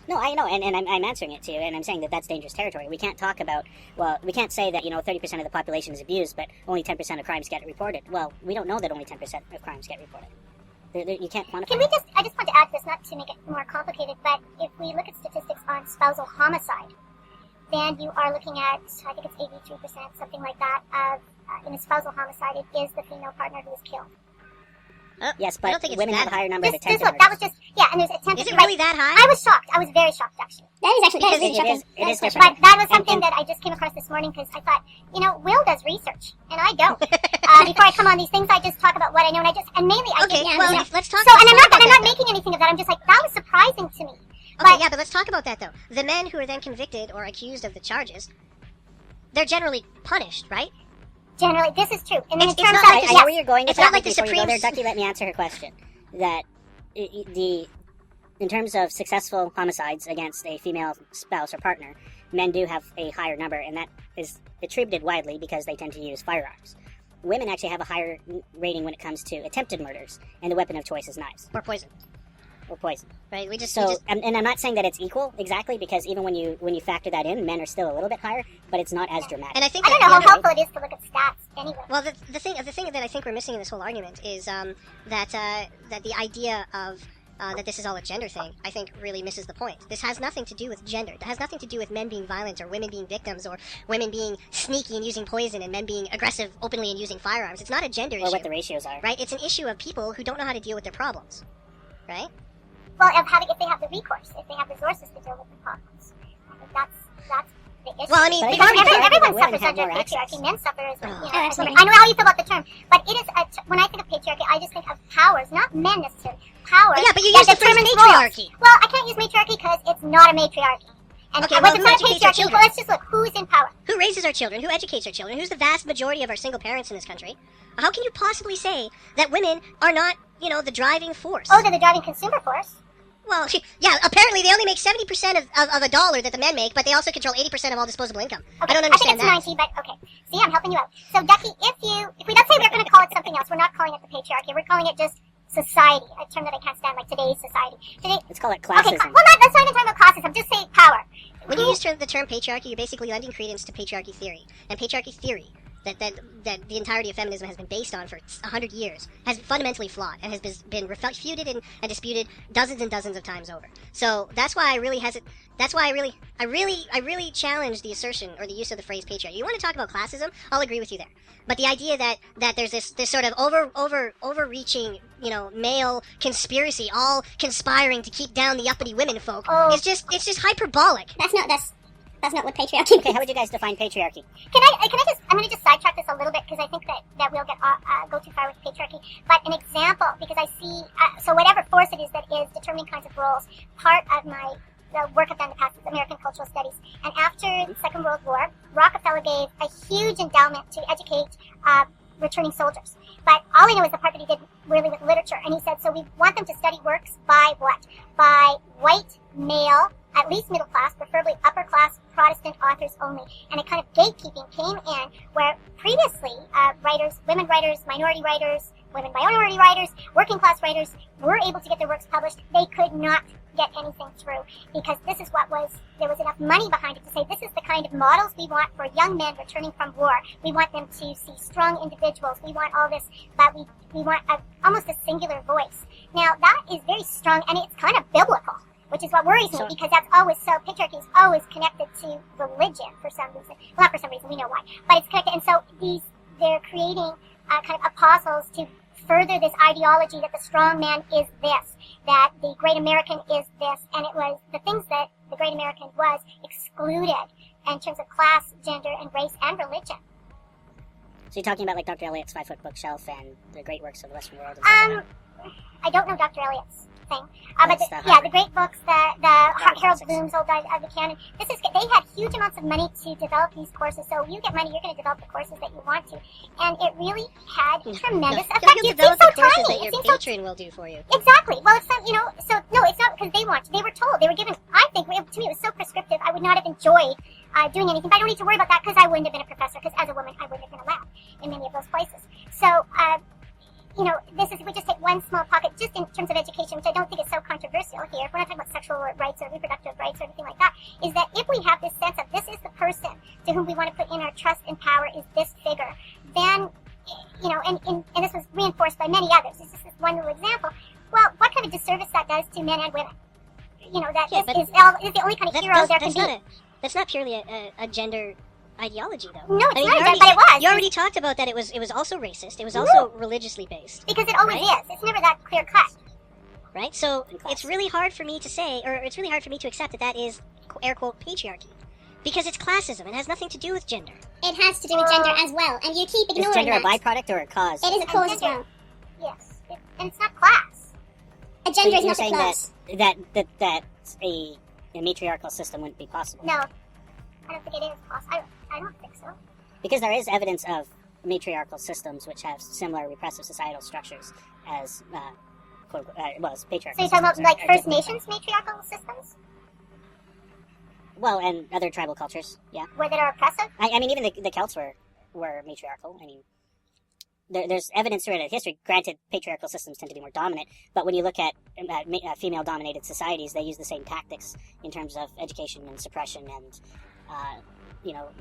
No, I know, and I'm answering it to you, and I'm saying that that's dangerous territory. We can't talk about, we can't say that, 30% of the population is abused, but only 10% of crimes get reported. Well, we don't know that only 10% of crimes get reported. You can't quantify Can we I just want to add this, not to make it more complicated, but if we look at statistics on spousal homicide, then you are looking at, I think it's 83%, something like that, of, in a spousal homicide, it is the female partner who is killed. Yes, I don't but think it's women that have a higher number of That attempted was murders. just, and there's attempted. Is it really that high? I was shocked. I was very shocked, actually. That is really shocking. It is But different. that was something And- that I just came across this morning because I thought, Will does research, and I don't. Before I come on these things, I just talk about what I know, and mainly I Okay, just, well, yeah. let's talk So, about and I'm that, not though. making anything of that. I'm just like, that was surprising to me. Okay, yeah, but let's talk about that, though. The men who are then convicted or accused of the charges, they're generally punished, right? generally, this is true. And then It's in terms not of, like I know where you're going. It's not like the before you go Supreme- there, Ducky, let me answer her question. That in terms of successful homicides against a female spouse or partner, men do have a higher number, and that is attributed widely because they tend to use firearms. Women actually have a higher rating when it comes to attempted murders, and the weapon of choice is knives or poison, or poison. right? We just And I'm not saying that it's equal exactly, because even when you factor that in, men are still a little bit higher, but it's not as dramatic. and I think I don't that know the how other- helpful it is to look at stats anyway. Well, the thing that I think we're missing in this whole argument is that the idea of that this is all a gender thing, I think really misses the point. This has nothing to do with gender. It has nothing to do with men being violent or women being victims or women being sneaky and using poison and men being aggressive openly and using firearms. It's not a gender or issue, what the ratios are. right? It's an issue of people who don't know how to deal with their problems, right? Well, if they have the recourse, if they have resources to deal with the problems. I think that's the issue. Well, I mean, But I because think everyone women suffers have under more access. patriarchy. Men suffer as well. Oh, As women. absolutely. I know how you feel about the term, but it is when I think of patriarchy, I just think of powers, not men necessarily. Powers. Yeah, but you that use the phrase determines matriarchy. roles. Well, I can't use matriarchy because it's not a matriarchy. And Okay, when well, it's who not a educates our patriarchy, children? well, let's just look who's in power. Who raises our children? Who educates our children? Who's the vast majority of our single parents in this country? How can you possibly say that women are not, the driving force? Oh, they're the driving consumer force. Well, yeah, apparently they only make 70% of a dollar that the men make, but they also control 80% of all disposable income. Okay, I don't understand I think it's 90, but okay. See, I'm helping you out. So, Ducky, if we let's say we're going to call it something else, we're not calling it the patriarchy. We're calling it just society, a term that I can't stand, like today's society. Let's call it Okay, classism. well, let's not even talk about classism. Just say power. When you use the term patriarchy, you're basically lending credence to patriarchy theory. And patriarchy theory, that the entirety of feminism has been based on for 100 years, has fundamentally flawed and has been refuted and disputed dozens and dozens of times over. So that's why I really challenge the assertion or the use of the phrase patriarchy. You want to talk about classism? I'll agree with you there. But the idea that there's this sort of overreaching, male conspiracy, all conspiring to keep down the uppity women folk, it's just hyperbolic. That's not what patriarchy Okay, how would you guys define patriarchy? I'm going to just sidetrack this a little bit because I think that we'll go too far with patriarchy. But an example, because I see, so whatever force it is that is determining kinds of roles, part of the work I've done in the past is American cultural studies. And after the Second World War, Rockefeller gave a huge endowment to educate returning soldiers. But all I know is the part that he did really with literature. And he said, so we want them to study works by what? By white, male, at least middle class, preferably upper class Protestant authors only. And a kind of gatekeeping came in where previously writers, women writers, minority writers, women minority writers, working class writers were able to get their works published. They could not get anything through because this is there was enough money behind it to say this is the kind of models we want for young men returning from war. We want them to see strong individuals. We want all this, but we want almost a singular voice. Now that is very strong and it's kind of biblical, which is what worries me because that's always so, patriarchy is always connected to religion for some reason. Well, not for some reason, we know why, but it's connected. And so they're creating kind of apostles to further this ideology that the strong man is this, that the great American is this, and it was the things that the great American was excluded in terms of class, gender, and race and religion. So you're talking about like Dr. Eliot's 5-foot bookshelf and the great works of the Western world? And stuff like that? I don't know Dr. Eliot's thing. But the great books, the Harold Bloom's old the canon. They had huge amounts of money to develop these courses. So you get money, you're going to develop the courses that you want to, and it really had tremendous effect. You'll It seems develop so the courses tiny. that It your seems so patron will do for you. exactly. Well, it's not, so no, it's not because they want to. They were told. They were given. I think to me it was so prescriptive. I would not have enjoyed doing anything. But I don't need to worry about that because I wouldn't have been a professor. Because as a woman, I wouldn't have been allowed in many of those places. So. If we just take one small pocket, just in terms of education, which I don't think is so controversial here, if we're not talking about sexual rights or reproductive rights or anything like that, is that if we have this sense of this is the person to whom we want to put in our trust and power is this figure, then, and this was reinforced by many others, this is just one little example, well, what kind of disservice that does to men and women? This is the only kind of hero there can be. That's not purely a gender ideology, though. No, it's not, already but it was. You already talked about that it was also racist. It was also religiously based. Because it always is. It's never that clear cut. Right? So it's really hard for me to say, or it's really hard for me to accept that is, air quote, patriarchy. Because it's classism. It has nothing to do with gender. It has to do with gender as well, and you keep ignoring Is gender that. a byproduct or a cause? It is a cause as well. Yes. And it's not class. A gender So is you're not a saying class. that a matriarchal system wouldn't be possible? No. I don't think it is possible. I don't think so. Because there is evidence of matriarchal systems which have similar repressive societal structures as as patriarchal. So you're talking about like First Nations matriarchal systems? Well, and other tribal cultures, yeah. Where that are oppressive? I mean, even the Celts were matriarchal. I mean, there's evidence throughout history. Granted, patriarchal systems tend to be more dominant, but when you look at female-dominated societies, they use the same tactics in terms of education and suppression and,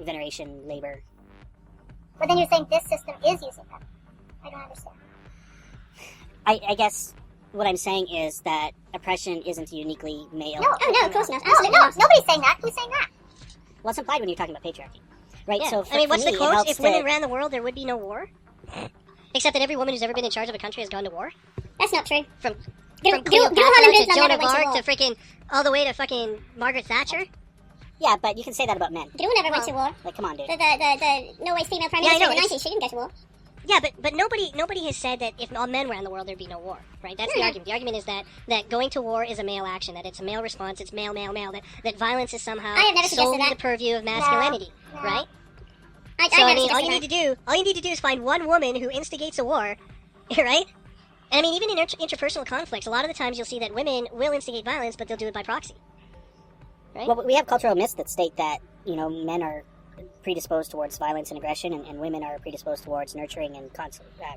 veneration, labor. But then you're saying this system is using them. I don't understand. I guess what I'm saying is that oppression isn't uniquely male. No, Oh, no, of course not. no, Absolutely no, not. nobody's saying that. Who's saying that? Well, it's implied when you're talking about patriarchy, right? Yeah. So what's for the me, quote? it helps If to... women ran the world, there would be no war. Except that every woman who's ever been in charge of a country has gone to war. That's not true. From Gru Cleopatra Holland to Joan of never went to Arc war. to freaking all the way to fucking Margaret Thatcher. Yeah, but you can say that about men. Gru never went to war. Like, come on, dude. The Norway's female prime Yeah, I minister know, in the it's- 90s, she didn't go to war. Yeah, but nobody has said that if all men ran the world, there'd be no war, right? That's the argument. The argument is that going to war is a male action, that it's a male response, it's male, that violence is somehow I have never suggested solely that. the purview of masculinity, No. right? I So never I mean, all you suggested need to do is find one woman who instigates a war, right? And I mean, even in interpersonal conflicts, a lot of the times you'll see that women will instigate violence, but they'll do it by proxy, right? Well, we have cultural myths that state that, men are predisposed towards violence and aggression, and women are predisposed towards nurturing and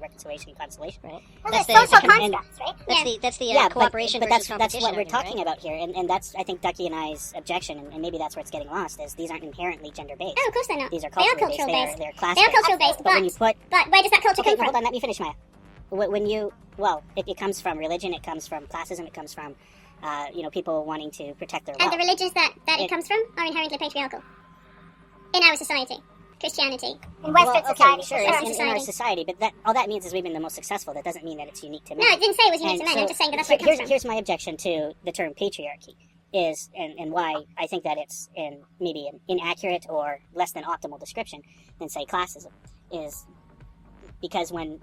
reconciliation and consolation. Right. Those That's are social and- constructs, right? That's the Yeah, cooperation but versus that's competition. what we're argument, talking right? about here, and that's, I think, Ducky and I's objection, and maybe that's where it's getting lost, is these aren't inherently gender-based. Oh, of course they're not. These are They are culturally cultural based. based. They're class They are based. cultural based, But when you put... But where does that culture Okay, come no, from? hold on, let me finish, Maya. It comes from religion, it comes from classism, it comes from, people wanting to protect their And wealth. the religions that it comes from are inherently patriarchal. In our society. Christianity. In Western Well, okay, society. sure, for in our society, but all that means is we've been the most successful. That doesn't mean that it's unique to men. No, it didn't say it was unique And to men. so I'm just saying that that's where it comes from. here's my objection to the term patriarchy, is and why I think that it's maybe an inaccurate or less than optimal description than, say, classism, is because when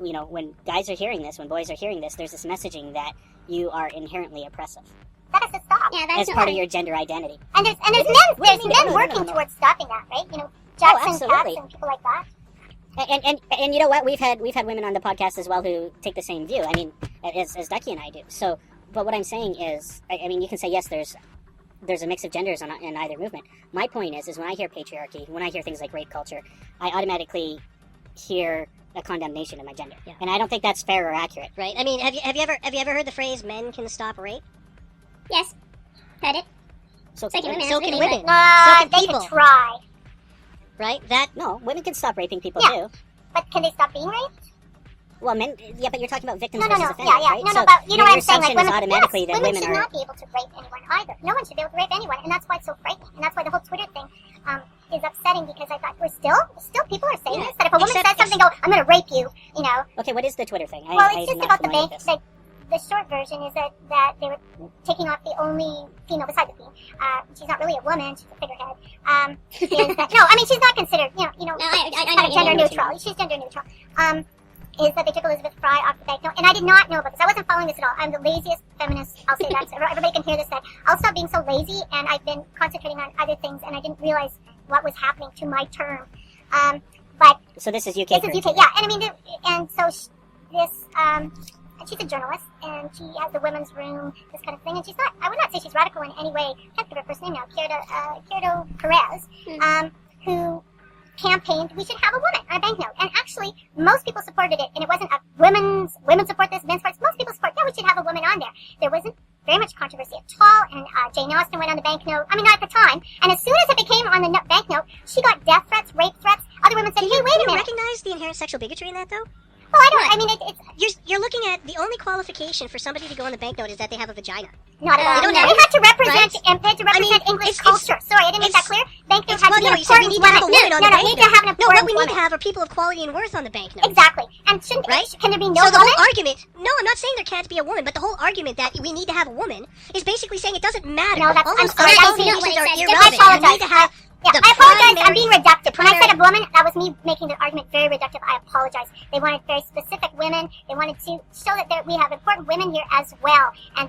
guys are hearing this, when boys are hearing this, there's this messaging that you are inherently oppressive That has to stop. Yeah, that's as not part right. of your gender identity. And there's What do men you mean? No, working no. towards stopping that, right? Jackson absolutely. Katz and people like that. And you know what? We've had women on the podcast as well who take the same view. I mean, as Ducky and I do. So, but what I'm saying is, I mean, you can say yes, there's a mix of genders in either movement. My point is when I hear patriarchy, when I hear things like rape culture, I automatically hear a condemnation of my gender, and I don't think that's fair or accurate. Right. I mean, have you ever heard the phrase "men can stop rape"? Yes. Heard it. So So can women. So can absolutely, women. No, So can they people. could try. Right. That no, women can stop raping people Yeah. too. But can they stop being raped? Well, men, yeah, but you're talking about victims No, no, versus no. offenders, Yeah, right? no, so no, but you know your what I'm saying? Like assumption is women, automatically yes, that women women should are. not be able to rape anyone either. No one should be able to rape anyone, and that's why it's so frightening. And that's why the whole Twitter thing is upsetting, because I thought we're still people are saying Yeah. this, that if a woman Except- says something, I'm going to rape you, Okay, what is the Twitter thing? Well, I'm it's just not about the familiar bank. with this. The short version is that they were taking off the only female besides the queen. She's not really a woman; she's a figurehead. Is that, no, I mean she's not considered. No, I she's know kind what of you gender mean. neutral. She's gender neutral. Is that they took Elizabeth Fry off the banknote, and I did not know about this. I wasn't following this at all. I'm the laziest feminist. I'll say that. So everybody can hear this. That I'll stop being so lazy, and I've been concentrating on other things, and I didn't realize what was happening to my term. But So this is UK. this is currency. UK, yeah. And I mean, and so she's a journalist, and she has the women's room, this kind of thing. And she's not, I would not say she's radical in any way. I can't give her first name now, Kierdo Perez, who campaigned we should have a woman on a banknote. And actually, most people supported it, and it wasn't a women support this, men support this. Most people support, yeah, we should have a woman on there. There wasn't very much controversy at all, and Jane Austen went on the banknote. I mean, not at the time. And as soon as it became on the banknote, she got death threats, rape threats. Other women said, hey, wait a Do you minute. recognize the inherent sexual bigotry in that, though? Well, I don't, I mean, it's You're looking at the only qualification for somebody to go on the banknote is that they have a vagina. not at all. They don't They have- had to represent, right? and they had to represent English it's- culture. Sorry, I didn't make that it's- clear. Banknote It's, had well, to be no, an you said we important need to have a woman on no, the no, banknote. need to have an No, important what we need to woman. have are people of quality and worth on the banknote. Exactly. And shouldn't, Right? can there be no So the woman? whole argument, no, I'm not saying there can't be a woman, but the whole argument that we need to have a woman is basically saying it doesn't matter. No, that's, All I'm those sorry, other that's not qualifications what are it says. irrelevant. I You need to have Yeah, the I apologize. I'm primary- being reductive. When I said a primary- woman, that was me making the argument very reductive. I apologize. They wanted very specific women. They wanted to show that we have important women here as well. And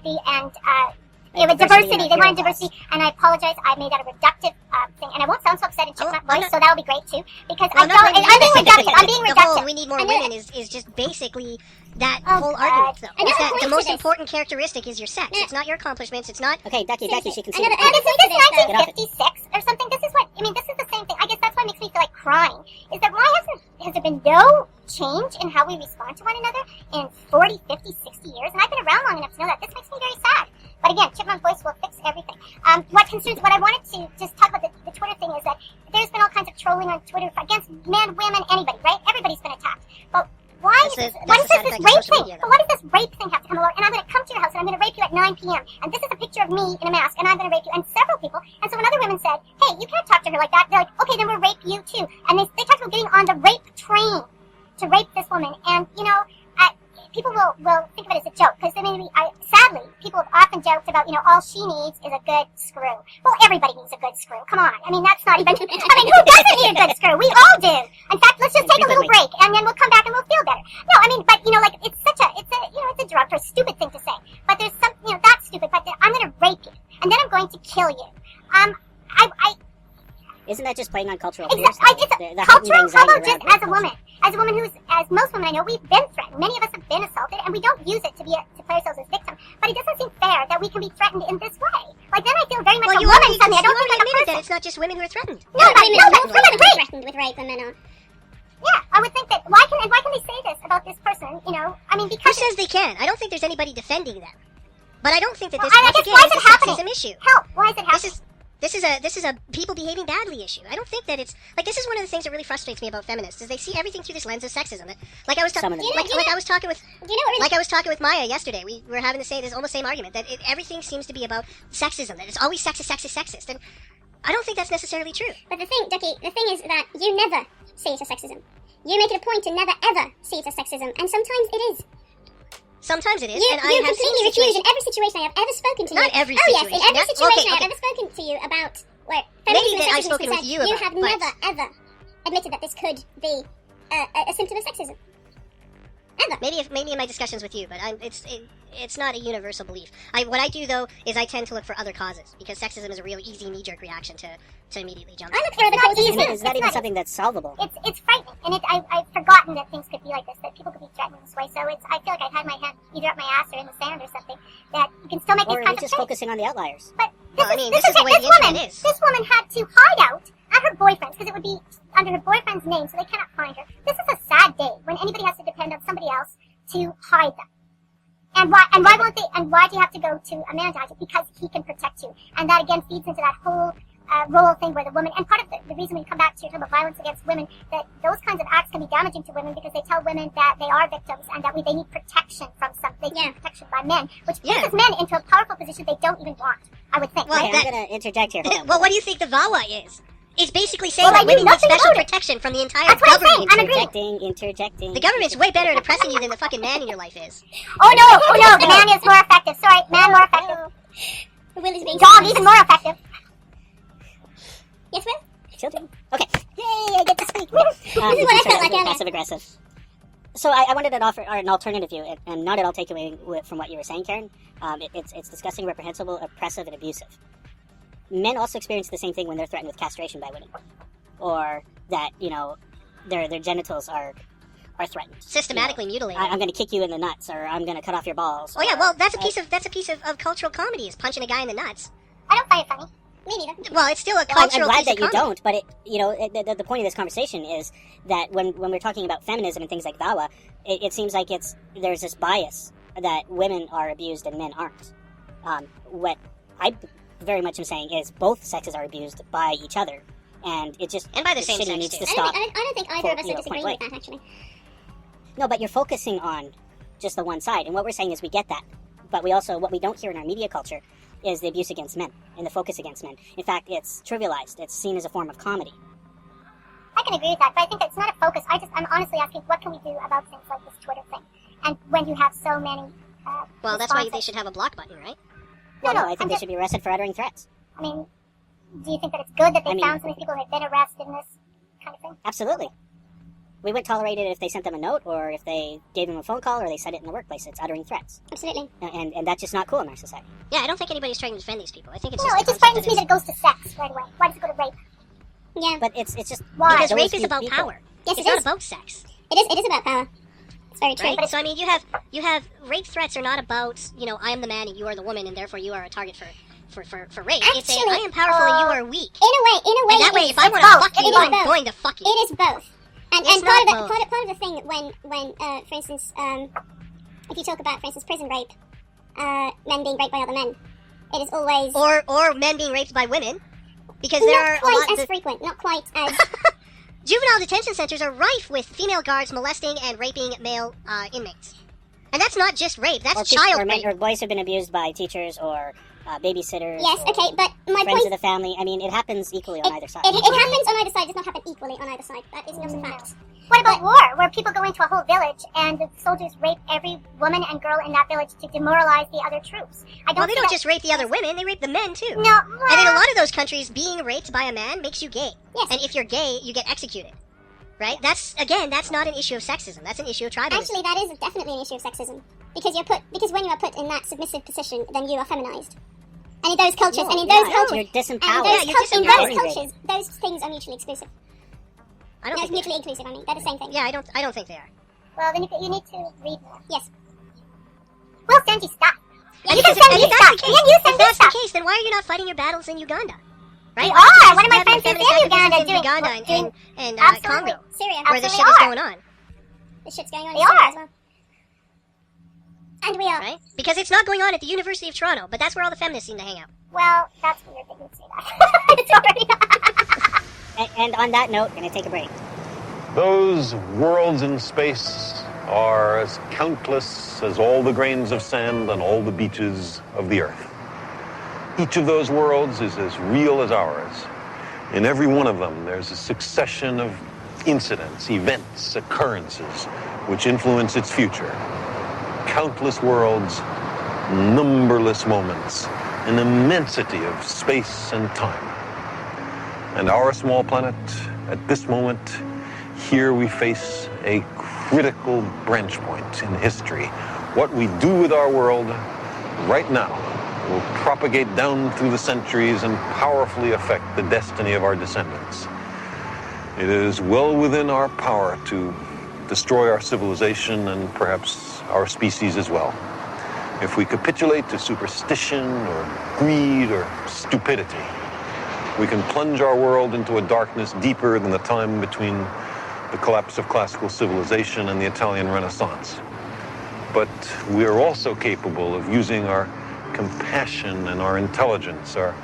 diversity. They wanted diversity, and I apologize. I made that a reductive thing, and I won't sound so upset in chipmunk voice, so that'll be great too. Because I'm being reductive. I'm being The whole reductive. we need more women is just basically that whole argument, though. It's that the most important characteristic is your sex. It's not your accomplishments. It's not. Okay, Ducky, she can see. And this is 1956 or something. This is what I mean. This is the same thing. I guess that's what makes me feel like crying. Is that why has there been no change in how we respond to one another in 40, 50, 60 years? And I've been around long enough to know that. This makes me very sad. But again, chipmunk voice will fix everything. What I wanted to just talk about the Twitter thing is that there's been all kinds of trolling on Twitter against men, women, anybody, right? Everybody's been attacked. But why is this rape thing? But what does this rape thing have to come along? And I'm going to come to your house and I'm going to rape you at 9 p.m. And this is a picture of me in a mask and I'm going to rape you. And several people. And so when other women said, hey, you can't talk to her like that, they're like, okay, then we'll rape you too. And they talked about getting on the rape train to rape this woman. And, people will think of it as a joke because sadly, people have often joked about, all she needs is a good screw. Well, everybody needs a good screw. Come on. I mean, that's not even, who doesn't need a good screw? We all do. In fact, let's just take a little break and then we'll come back and we'll feel better. No, I mean, but, it's a drug or a stupid thing to say. But there's some, that's stupid, but I'm going to rape you and then I'm going to kill you. Isn't that just playing on cultural fears? It's the cultural, how about just as a woman as most women I know, we've been threatened. Many of us have been assaulted, and we don't use it to play ourselves as victims. But it doesn't seem fair that we can be threatened in this way. Like, then I feel very much a woman suddenly. I don't feel like a person. That it's not just women who are threatened. No, women are threatened with rape than men are. Yeah, I would think that. Why can they say this about this person? Because who says they can? I don't think there's anybody defending them. But I don't think that this why is it happening? Sexism issue. Help! Why is it happening? This is a people behaving badly issue. I don't think that it's like this is one of the things that really frustrates me about feminists is they see everything through this lens of sexism. Like I was talking with Maia yesterday. We were having this almost same argument that everything seems to be about sexism. That it's always sexist, and I don't think that's necessarily true. But the thing is that you never see it as sexism. You make it a point to never ever see it as sexism, and sometimes it is. Sometimes it is, you I have completely refuse in every situation I have ever spoken to you. Not every situation. Oh yes, in every situation I have ever spoken to you about where feminism maybe and I've sexism spoken is with you concerned, about, you have never ever admitted that this could be a symptom of sexism. Ever. Maybe in my discussions with you, but it's not a universal belief. What I do though is I tend to look for other causes because sexism is a real easy knee-jerk reaction to immediately jump. I look for other causes. Is that even something that's solvable? It's frightening, and I've forgotten that things could be like this, that people could be threatened in this way. So I feel like I've had my hand either up my ass or in the sand or something. That you can still make these kinds of just things. focusing on the outliers. But this is the way the internet is. This woman had to hide out at her boyfriend's because it would be under her boyfriend's name, so they cannot find her. This is a sad day when anybody has to depend on somebody else to hide them. And why won't they? And why do you have to go to a man to hide you? Because he can protect you, and that again feeds into that whole role thing where the woman. And part of the reason when you come back to your talk about violence against women, that those kinds of acts can be damaging to women because they tell women that they are victims and that they need protection from something. They need protection by men, which places men into a powerful position they don't even want. I would think. Well, I'm going to interject here. Well, what do you think the VAWA is? It's basically saying that women need special protection from the entire government. Interjecting. The government's way better at oppressing you than the fucking man in your life is. Oh no, the man is more effective. Sorry, man more effective. Will is being dog even more effective. Yes, Will? Children. Okay. Yay, I get to speak. This is what I felt like earlier. Passive aggressive. So I wanted to offer an alternative view, and not at all take away from what you were saying, Karen. It's disgusting, reprehensible, oppressive, and abusive. Men also experience the same thing when they're threatened with castration by women, or that their genitals are threatened. Systematically mutilated. I'm going to kick you in the nuts, or I'm going to cut off your balls. Oh yeah, well that's a piece of cultural comedy is punching a guy in the nuts. I don't find it funny. Me neither. Well, it's still a cultural I'm glad piece that of you comedy. don't, but the point of this conversation is that when we're talking about feminism and things like VAWA, it seems like there's this bias that women are abused and men aren't. What I very much am saying is both sexes are abused by each other, and it just and by the same sex needs too. to stop. I don't think either of us are disagreeing with that actually. No, but you're focusing on just the one side, and what we're saying is we get that, but what we don't hear in our media culture is the abuse against men and the focus against men. In fact, it's trivialized. It's seen as a form of comedy. I can agree with that, but I think it's not a focus. I'm honestly asking, what can we do about things like this Twitter thing? And when you have so many well, that's why they should have a block button, right? No, I think they should be arrested for uttering threats. I mean, do you think that it's good that they found so many people who have been arrested in this kind of thing? Absolutely. We wouldn't tolerate it if they sent them a note, or if they gave them a phone call, or they said it in the workplace. It's uttering threats. Absolutely. And that's just not cool in our society. Yeah, I don't think anybody's trying to defend these people. I think it's No, just it just frightens me that it goes to sex right away. Why does it go to rape? Yeah. But it's just... Why? Because those rape is few about people. power. Yes, It's it not is. about sex. It is about power. It's very true. Right? So I mean, you have rape threats are not about, I am the man and you are the woman and therefore you are a target for rape. It's Actually, I am powerful and you are weak. In a way, And that way, it if I is want to both. fuck you, It is I'm both. going to fuck you. It is both. And It's part not of both. the thing when for instance, if you talk about, for instance, prison rape, men being raped by other men, it is always Or men being raped by women, because there are not quite a lot as frequent, not quite as juvenile detention centers are rife with female guards molesting and raping male inmates. And that's not just rape, that's child rape. Or boys have been abused by teachers or babysitters. yes. or Okay, but my friends point. of the family. I mean, it happens equally on either side. It happens on either side. It does not happen equally on either side. That is just a fact. What about war, where people go into a whole village and the soldiers rape every woman and girl in that village to demoralize the other troops? Well, they don't just rape the other women, they rape the men too. No, And in a lot of those countries, being raped by a man makes you gay. Yes. And if you're gay, you get executed. Right? That's not an issue of sexism. That's an issue of tribalism. Actually, that is definitely an issue of sexism because when you are put in that submissive position, then you are feminized. And in those cultures, No, and in you're those not. cultures, You're disempowered. and Yeah, in you're those disempowered. cultures, those things are mutually exclusive. I No, don't it's think they mutually inclusive. I mean, they're the same thing. are. Yeah, I don't think they are. well, then you need to read more. Yes. We'll send you stuff. And You can if send me that's stuff. the case, Ian, you if send me that's the stuff. case, then why are you not fighting your battles in Uganda? Right? We Why don't you are. One of my have friends is feminist in activism Uganda in doing- Uganda doing- and Absolutely. Congo, Syria. where this Absolutely shit is are. going on, The shit's going on They in Syria are. as well. And we are. right? Because it's not going on at the University of Toronto, but that's where all the feminists seem to hang out. Well, that's weird that you say that. It's already And on that note, going to take a break. Those worlds in space are as countless as all the grains of sand on all the beaches of the Earth. Each of those worlds is as real as ours. In every one of them, there's a succession of incidents, events, occurrences, which influence its future. Countless worlds, numberless moments, an immensity of space and time. And our small planet, at this moment, here we face a critical branch point in history. What we do with our world right now will propagate down through the centuries and powerfully affect the destiny of our descendants. It is well within our power to destroy our civilization and perhaps our species as well. If we capitulate to superstition or greed or stupidity, we can plunge our world into a darkness deeper than the time between the collapse of classical civilization and the Italian Renaissance. But we are also capable of using our compassion and our intelligence, our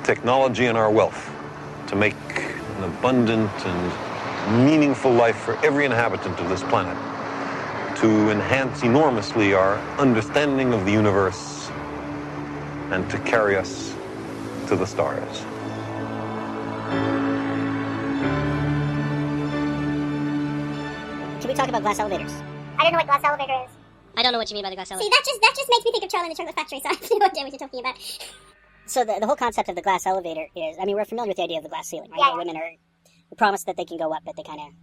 technology and our wealth to make an abundant and meaningful life for every inhabitant of this planet, to enhance enormously our understanding of the universe and to carry us to the stars. Can we talk about glass elevators? I don't know what glass elevator is. I don't know what you mean by the glass See, elevator. that just makes me think of Charlie and the Chocolate Factory, so I have no idea what you're talking about. So the whole concept of the glass elevator is, I mean, we're familiar with the idea of the glass ceiling, right? Yeah, Where yeah. women are promised that they can go up, but they can't.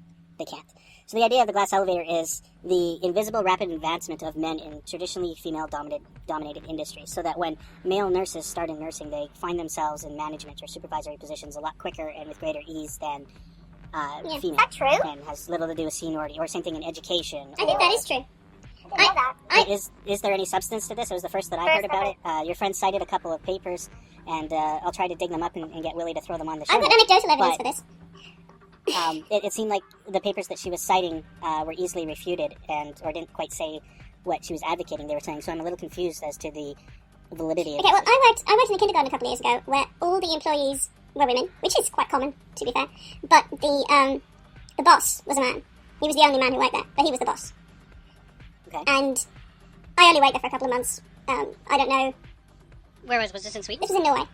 So the idea of the glass elevator is the invisible rapid advancement of men in traditionally female-dominated industries, so that when male nurses start in nursing, they find themselves in management or supervisory positions a lot quicker and with greater ease than female. Is that true? And has little to do with seniority, or same thing in education. I think that is true. I didn't know that. Is there any substance to this? It was the first that I heard about it. Your friend cited a couple of papers, and I'll try to dig them up and get Willie to throw them on the show. I've got anecdotal evidence But- for this. It seemed like the papers that she was citing were easily refuted or didn't quite say what she was advocating they were saying, so I'm a little confused as to the validity of Okay, well, it. I worked in a kindergarten a couple of years ago where all the employees were women, which is quite common, to be fair. But the boss was a man. He was the only man who worked there, but he was the boss. Okay. And I only worked there for a couple of months. I don't know. Where was this in Sweden? This was in Norway.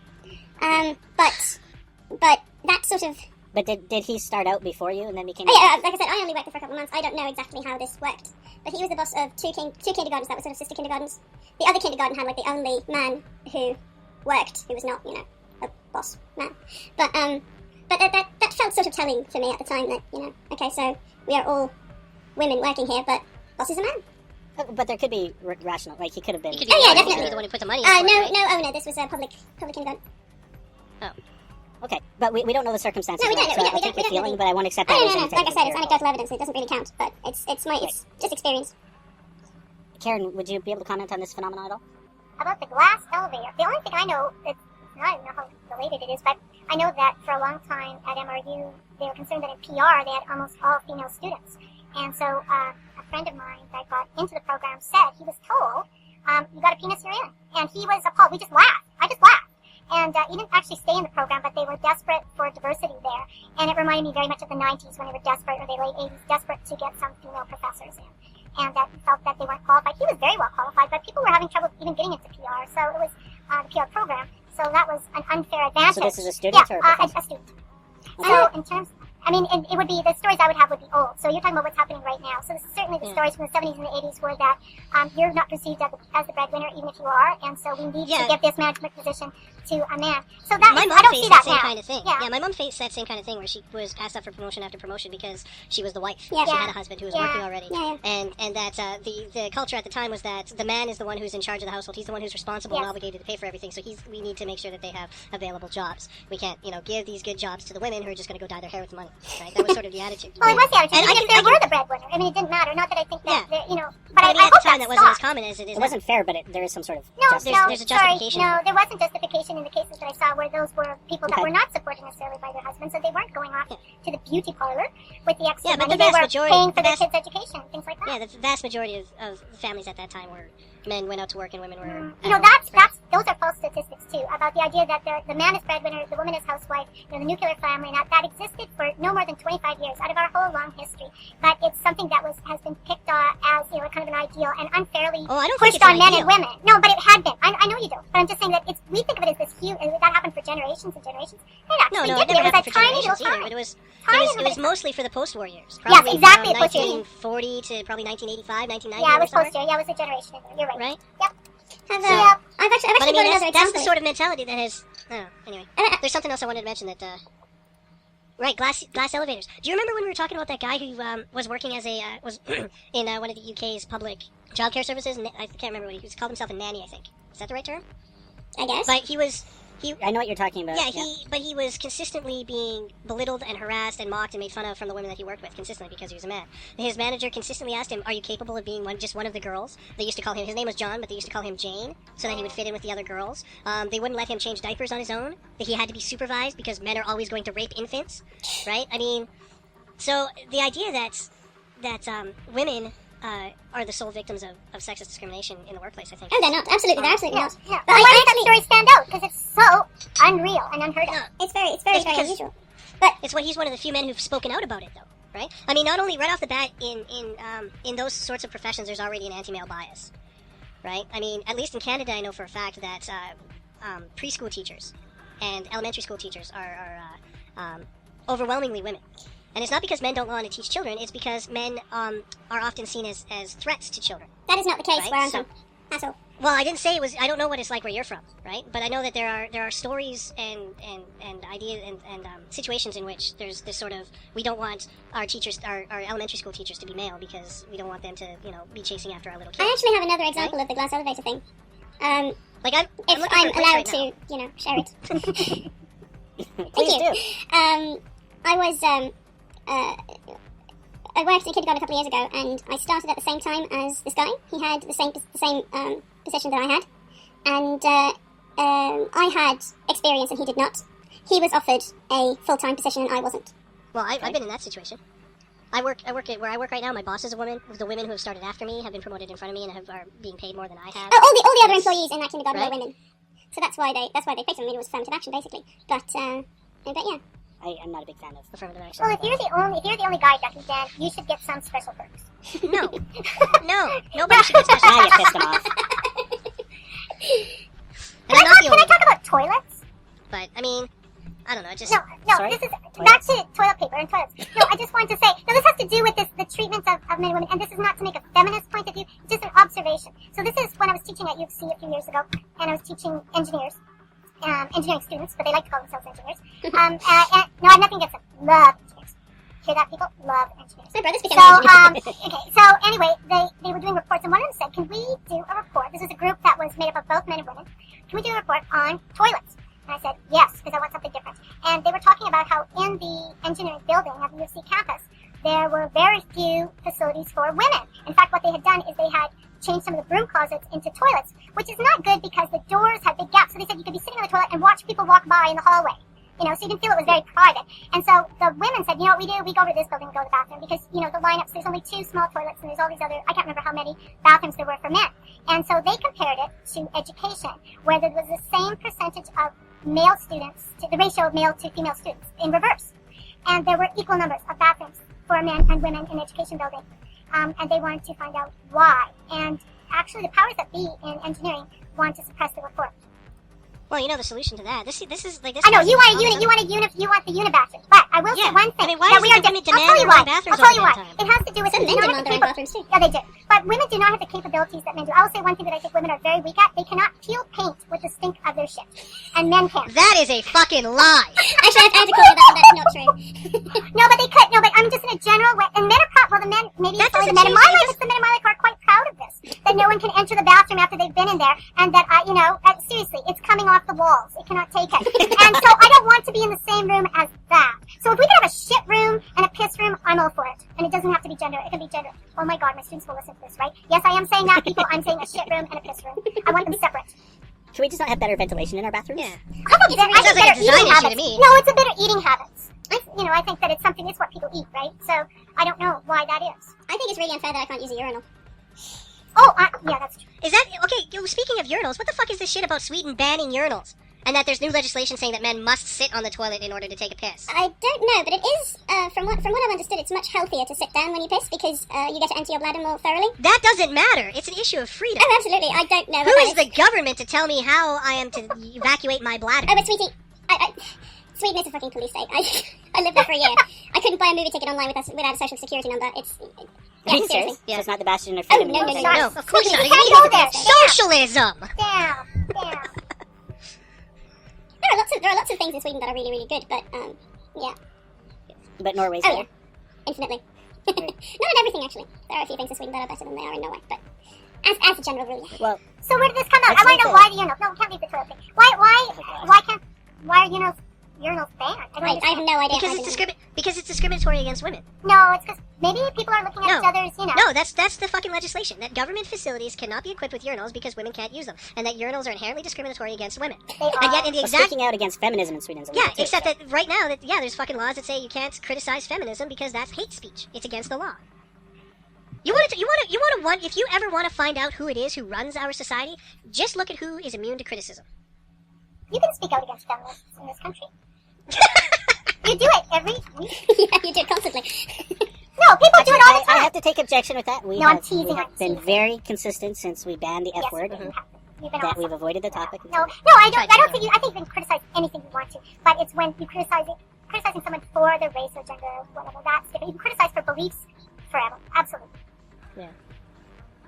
But that sort of. But did he start out before you and then became... Oh, yeah, like I said, I only worked there for a couple of months. I don't know exactly how this worked. But he was the boss of two kindergartens that were sort of sister kindergartens. The other kindergarten had, like, the only man who worked, who was not, a boss man. But But that felt sort of telling for me at the time that, okay, so we are all women working here, but boss is a man. But there could be rational, like he could have been. He could be definitely the one who put the money in for it, right? No owner, this was a public kindergarten. Oh. Okay, but we don't know the circumstances. No, we don't right? know. So I'll take your feeling, but I won't accept that. No. Like I said, it's anecdotal evidence. It doesn't really count, but it's just experience. Karen, would you be able to comment on this phenomenon at all? About the glass elevator, the only thing I know, I don't know how related it is, but I know that for a long time at MRU, they were concerned that in PR they had almost all female students. And so a friend of mine that got into the program said he was told, you got a penis, you're in. And he was appalled. We just laughed. I just laughed. And he didn't actually stay in the program, but they were desperate for diversity there. And it reminded me very much of the 90s when they were desperate, or the late 80s, desperate to get some female professors in. And that felt that they weren't qualified. He was very well qualified, but people were having trouble even getting into PR. So it was the PR program. So that was an unfair advantage. So this is a student or a professor? A student. So in terms, it would be, the stories I would have would be old. So you're talking about what's happening right now. So this is certainly the stories from the 70s and the 80s were that you're not perceived as the breadwinner, even if you are. And so we need to give this management position to a man. So that my is, mom I don't faced see that that same now. kind of thing. Yeah. My mom faced that same kind of thing where she was asked up for promotion after promotion because she was the wife. Yeah. She had a husband who was working already. Yeah. And that the culture at the time was that the man is the one who's in charge of the household. He's the one who's responsible and obligated to pay for everything. So we need to make sure that they have available jobs. We can't, give these good jobs to the women who are just going to go dye their hair with the money. Right? That was sort of the attitude. Well, it was the attitude. And Even if they were the breadwinner. It didn't matter. Not that I think that, but I I mean, at hope the time that that wasn't as stopped. common as it is It now. wasn't fair, but there is some sort of No, justice. There's a justification. Sorry, no, there wasn't justification in the cases that I saw where those were people that Okay. were not supported necessarily by their husbands, so they weren't going off to the beauty parlor with the extra but money. the vast They were majority- paying for the their vast- kids' education, things like that. Yeah, the vast majority of families at that time were men went out to work and women were. Those are false statistics too, about the idea that the man is breadwinner, the woman is housewife, the nuclear family, and that existed for no more than 25 years out of our whole long history. But it's something that has been picked as kind of an ideal and unfairly I don't think pushed it's on an men ideal. and women. No, but it had been. I know you don't, but I'm just saying that we think of it as this huge, and that happened for generations and generations. It No, actually it didn't. never It was happened a for tiny generations little either. time. But it Tiny was little mostly for the post-war years. Yes, Probably exactly, from post-war years. 1940 to probably 1985, 1990. Yeah, it was or somewhere. post-year. Yeah, it was a generation. You're right. Right? Yep. I've Yep. actually But I got mean, another that's example. the sort of mentality that has. Anyway, there's something else I wanted to mention that. Right, glass elevators. Do you remember when we were talking about that guy who was working as was in one of the UK's public childcare services? I can't remember what he called himself a nanny. I think is that the right term? I guess. But I know what you're talking about. but he was consistently being belittled and harassed and mocked and made fun of from the women that he worked with consistently because he was a man. His manager consistently asked him, "Are you capable of being just one of the girls?" They used to call him. His name was John, but they used to call him Jane, so that he would fit in with the other girls. They wouldn't let him change diapers on his own. That he had to be supervised because men are always going to rape infants, right? I mean, so the idea that women are the sole victims of sexist discrimination in the workplace, I think. Oh, they're not. Absolutely, they're absolutely not. Yeah. But Why I does that story stand out? Because it's so unreal and unheard of. It's very It's because- unusual. He's one of the few men who've spoken out about it, though, right? I mean, not only right off the bat in those sorts of professions, there's already an anti-male bias, right? I mean, at least in Canada, I know for a fact that preschool teachers and elementary school teachers are overwhelmingly women. And it's not because men don't want to teach children, it's because men are often seen as threats to children. That is not the case Right, where I'm so- from. That's all. Well, I didn't say it was. I don't know what it's like where you're from, right? But I know that there are stories and ideas and situations in which there's this sort of we don't want our teachers, our elementary school teachers, to be male because we don't want them to be chasing after our little kids. I actually have another example of the glass elevator thing. Like I'm If looking for I'm a place allowed right to, now. share it. Please Thank you. do. I was I worked in kindergarten a couple of years ago, and I started at the same time as this guy. He had the same position that I had, and I had experience and he did not. He was offered a full-time position and I wasn't. Well, I've been in that situation. I work at where I work right now. My boss is a woman. The women who have started after me have been promoted in front of me and are being paid more than I have. Oh, all the other employees in that kindergarten Right. were women, so that's why they picked him. I mean, it was affirmative action basically. But yeah. I'm not a big fan of Affirmative action. Well, if you're the only guy, Ducky, then you should get some special perks. No, nobody should get special. Now you pissed him off. And I'm not the Can only I talk about toilets? But I mean, I don't know. It just No, Sorry? this is back to toilet paper and toilets. No, I just wanted to say, this has to do with the treatment of men and women, and this is not to make a feminist point of view, it's just an observation. So this is when I was teaching at UC a few years ago, and I was teaching engineers. engineering students, but they like to call themselves engineers. And, no, I have nothing against them. Love engineers. Hear that, people? Love engineers. My brother's became So, an engineer. okay, so anyway, they were doing reports, and one of them said, can we do a report? This is a group that was made up of both men and women. Can we do a report on toilets? And I said, yes, because I want something different. And they were talking about how in the engineering building of the U of C campus, there were very few facilities for women. In fact, what they had done is they had changed some of the broom closets into toilets, which is not good because the doors had big gaps. So they said you could be sitting in the toilet and watch people walk by in the hallway. So you didn't feel it was very private. And so the women said, what we do? We go over to this building and go to the bathroom because, the lineups, there's only 2 small toilets and there's all these other, I can't remember how many bathrooms there were for men. And so they compared it to education, where there was the same percentage of male students, the ratio of male to female students in reverse. And there were equal numbers of bathrooms for men and women in the education building. And they wanted to find out why. And actually the powers that be in engineering want to suppress the report. Well, the solution to that. This is like this. I know you want a unit. You want the unibathroom. But I will say one thing. I mean, why that is we the are government I'll tell you demanding why. bathrooms I'll tell you all why. the time? It has to do with Some men demand their own bathrooms too. Yeah, they do. But women do not have the capabilities that men do. I will say one thing that I think women are very weak at. They cannot peel paint with the stink of their shit, and men can. That is a fucking lie. Actually, I have to call you that. That's not true. No, but they could. No, but I'm just in a general way. And men are proud. Well, the men, maybe That it's only the doesn't men in my change. life. It's the men in my life who are quite proud of this. That no one can enter the bathroom after they've been in there, and that seriously, it's coming off the walls. It cannot take it. And so I don't want to be in the same room as that. So if we could have a shit room and a piss room, I'm all for it. And it doesn't have to be gender. It can be gender. Oh my God, my students will listen to this, right? Yes, I am saying that, people. I'm saying a shit room and a piss room. I want them separate. Can we just not have better ventilation in our bathrooms? Yeah. I think sounds like a better design eating issue habits. to me. No, it's a better eating habits. I think that it's something. It's what people eat, right? So I don't know why that is. I think it's really unfair that I can't use a urinal. Oh, yeah, that's true. Is that okay? Speaking of urinals, what the fuck is this shit about Sweden banning urinals? And that there's new legislation saying that men must sit on the toilet in order to take a piss. I don't know, but it is, from what I've understood, it's much healthier to sit down when you piss because you get to empty your bladder more thoroughly. That doesn't matter. It's an issue of freedom. Oh, absolutely. I don't know. Who is the government to tell me how I am to evacuate my bladder? Oh, but sweetie, Sweden is a fucking police state. I lived there for a year. I couldn't buy a movie ticket online without a social security number. Are you serious? Yeah. So it's not the bastion of Oh, freedom. no, No, of course not. You can't go there. Socialism! Damn. There are lots of things in Sweden that are really, really good, but, yeah. But Norway's Oh, better. yeah. Infinitely. Not in everything, actually. There are a few things in Sweden that are better than they are in Norway, but as a general rule, yeah. Well, So where did this come out? Let's I want to know leave why the urinals. No, we can't leave the toilet thing. Why are urinals banned? I have no idea. Because it's discriminatory against women. No, it's because maybe people are looking at each other's, No, that's the fucking legislation. That government facilities cannot be equipped with urinals because women can't use them. And that urinals are inherently discriminatory against women. They are. And yet in the exact... speaking out against feminism in Sweden is illegal, Yeah, too, except so. that right now, there's fucking laws that say you can't criticize feminism because that's hate speech. It's against the law. If you ever want to find out who it is who runs our society, just look at who is immune to criticism. You can speak out against feminists in this country. You do it every week. Yeah, you do it constantly. No, people do it all the time. I have to take objection with that. We No, I'm have teasing, I'm been teasing. very consistent since we banned the F Yes, word. you have. You've been That awesome. we've avoided the topic. No, I don't think you can criticize anything you want to, but it's when you criticizing someone for their race or gender or whatever, that's different. You can criticize for beliefs forever. Absolutely. Yeah.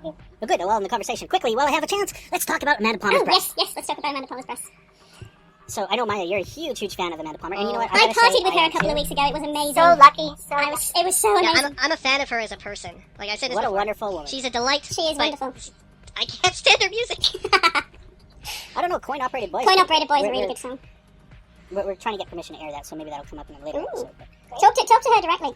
Well, good. Well, in the conversation, quickly, while I have a chance, let's talk about Amanda Palmer's Oh, breasts. yes, let's talk about Amanda Palmer's breasts. So, I know, Maya, you're a huge fan of Amanda Palmer, and you know what? I gotta partied say, with her I a am couple of too. weeks ago. It was amazing. So lucky. So It was so Yeah, amazing. I'm a fan of her as a person. Like I said this What a before. wonderful woman. She's a delight. She is but wonderful. I can't stand her music. I don't know, Coin Operated Boys. Coin Operated Boy is a We're- really good song. We're trying to get permission to air that, so maybe that'll come up in a later Ooh. episode. But, Talk to her directly.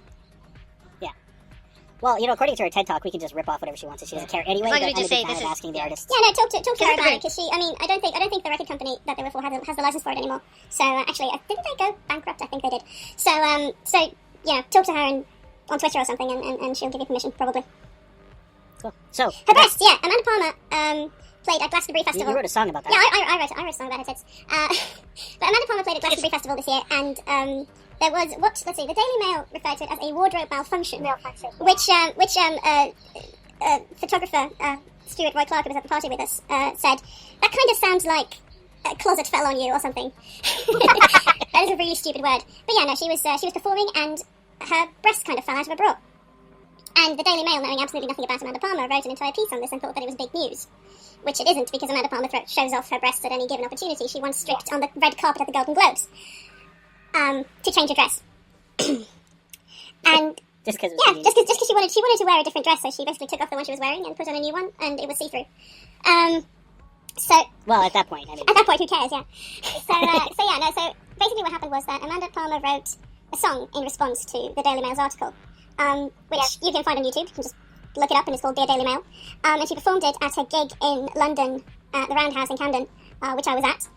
well, you know, according to her TED Talk, we can just rip off whatever she wants if she doesn't care anyway. As long But as we I'm a just big say fan this of is- asking the artist. Yeah, no, talk to her That's about great. it because I don't think the record company that they were for has the license for it anymore. So actually, didn't they go bankrupt? I think they did. So talk to her on Twitter or something, and she'll give you permission probably. Cool. So, Her breasts, yeah. Amanda Palmer played at Glastonbury you Festival. wrote a song about that. Yeah, I wrote a song about her tits. But Amanda Palmer played at Glastonbury Festival this year, and there was the Daily Mail referred to it as a wardrobe malfunction, malfunction. which photographer Stuart Roy Clark, who was at the party with us, said that kind of sounds like a closet fell on you or something. That is a really stupid word. But yeah, no, she was performing and her breast kind of fell out of her bra. And the Daily Mail, knowing absolutely nothing about Amanda Palmer, wrote an entire piece on this and thought that it was big news. Which it isn't, because Amanda Palmer shows off her breasts at any given opportunity. She once stripped on the red carpet at the Golden Globes to change her dress. And just because she wanted to wear a different dress, so she basically took off the one she was wearing and put on a new one, and it was see-through. Well, at that point, I mean... At that point, who cares, yeah. So basically what happened was that Amanda Palmer wrote a song in response to the Daily Mail's article, which you can find on YouTube. You can just look it up, and it's called Dear Daily Mail. And she performed it at a gig in London, at the Roundhouse in Camden, which I was at,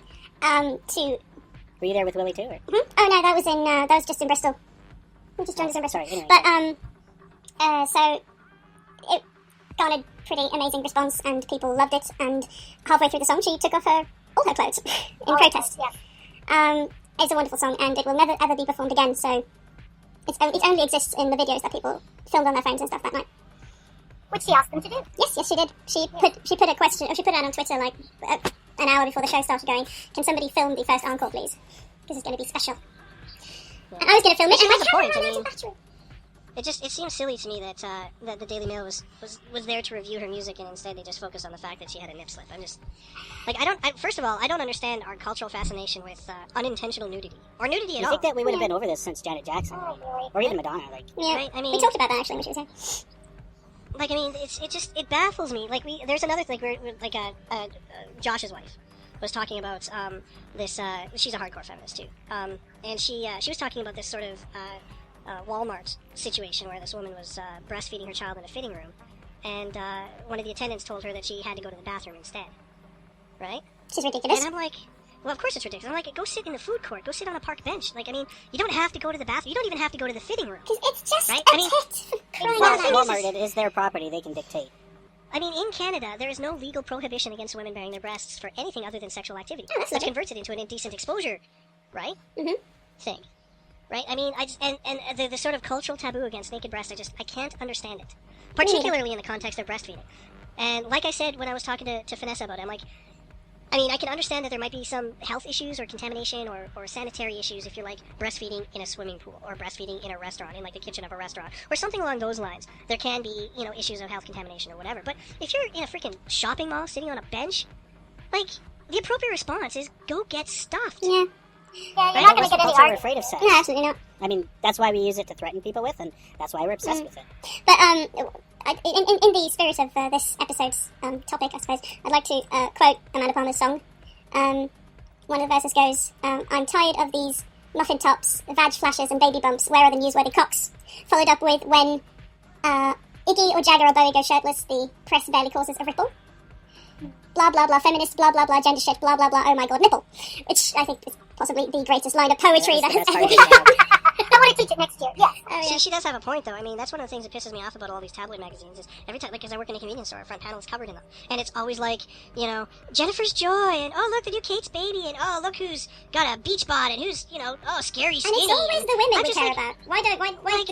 Were you there with Willie, too? Or? Mm-hmm. Oh, no, that was just in Bristol. We just joined us in Bristol. Sorry, anyway. But, so, it garnered pretty amazing response, and people loved it, and halfway through the song, she took off all her clothes in protest. Yeah. It's a wonderful song, and it will never ever be performed again, so it only exists in the videos that people filmed on their phones and stuff that night. Which she asked them to do. Yes, she did. She put a question, or she put it out on Twitter like an hour before the show started, going, "Can somebody film the first encore, please? This is going to be special." Yeah. And I was going to film it, and my camera ran out of battery. It seems silly to me that that the Daily Mail was there to review her music, and instead they just focused on the fact that she had a nip slip. I'm just like, first of all, I don't understand our cultural fascination with unintentional nudity or nudity at all. I think that we would have been over this since Janet Jackson, or even Madonna. Like, yeah, right? I mean, we talked about that actually when she was here. Like, I mean, it baffles me. Like, there's another thing where, like, Josh's wife was talking about this. She's a hardcore feminist too, and she was talking about this sort of Walmart situation where this woman was breastfeeding her child in a fitting room, and one of the attendants told her that she had to go to the bathroom instead. Right? She's ridiculous. And I'm like, well, of course it's ridiculous. I'm like, go sit in the food court. Go sit on a park bench. Like, I mean, you don't have to go to the bathroom. You don't even have to go to the fitting room. Because it's just right? a tit. Walmart, it is their property. They can dictate. I mean, in Canada, there is no legal prohibition against women baring their breasts for anything other than sexual activity, which converts it into an indecent exposure, right? Mm-hmm. Thing, right? I mean, the sort of cultural taboo against naked breasts, I can't understand it, particularly in the context of breastfeeding. And like I said when I was talking to Vanessa about it, I'm like, I mean, I can understand that there might be some health issues or contamination or sanitary issues if you're, like, breastfeeding in a swimming pool or breastfeeding in a restaurant, in, like, the kitchen of a restaurant, or something along those lines. There can be, issues of health contamination or whatever. But if you're in a freaking shopping mall sitting on a bench, like, the appropriate response is go get stuffed. Yeah. Yeah, you're not going to get any We're argument. afraid of sex. No, absolutely not. I mean, that's why we use it to threaten people with, and that's why we're obsessed with it. But in the spirit of this episode's topic, I suppose, I'd like to quote Amanda Palmer's song. One of the verses goes, "I'm tired of these muffin tops, vag flashes and baby bumps. Where are the newsworthy cocks?" Followed up with, "When Iggy or Jagger or Bowie go shirtless, the press barely causes a ripple. Blah, blah, blah, feminist, blah, blah, blah, gender shit, blah, blah, blah, oh my god, nipple." Which I think is possibly the greatest line of poetry that has ever been. I want to teach it next year. Yes. Oh, yeah. She does have a point, though. I mean, that's one of the things that pisses me off about all these tabloid magazines is every time, like, because I work in a convenience store, front panel is covered in them. And it's always like, Jennifer's Joy, and oh, look, the new Kate's baby, and oh, look who's got a beach bod, and who's, scary skinny. And it's always the women we care about. Why the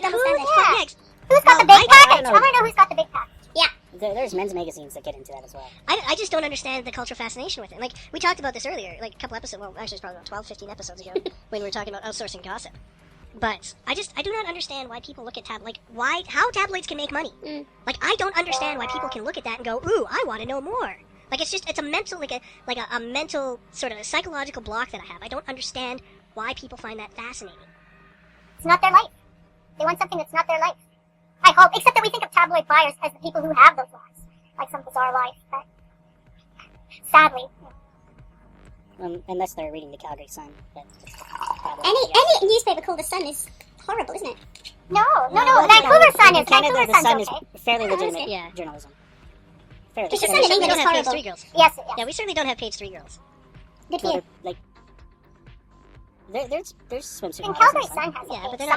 double standard? Who's got the big package? I want to know who's got the big package. Yeah. There's men's magazines that get into that as well. I just don't understand the cultural fascination with it. Like, we talked about this earlier, like a couple episodes, well, actually it's probably about 12, 15 episodes ago, when we were talking about outsourcing gossip. But I do not understand why people look at how tabloids can make money. Like, I don't understand why people can look at that and go, ooh, I want to know more. Like, it's a mental, a mental sort of a psychological block that I have. I don't understand why people find that fascinating. It's not their life. They want something that's not their life. I hope, except that we think of tabloid buyers as the people who have those lives, like some bizarre life. But sadly, Unless they're reading the Calgary Sun. Any newspaper called the Sun is horrible, isn't it? no. Vancouver Sun In is. Canada, Vancouver the Sun Sun's is okay. fairly legitimate Yeah. journalism. Fairly. Just the We Sun in certainly England don't is have page horrible. 3 girls. Yes. Yeah, we certainly don't have page 3 girls. Good for Well, you. like, there's swimsuit. And models Calgary and Sun stuff. has Yeah, but they're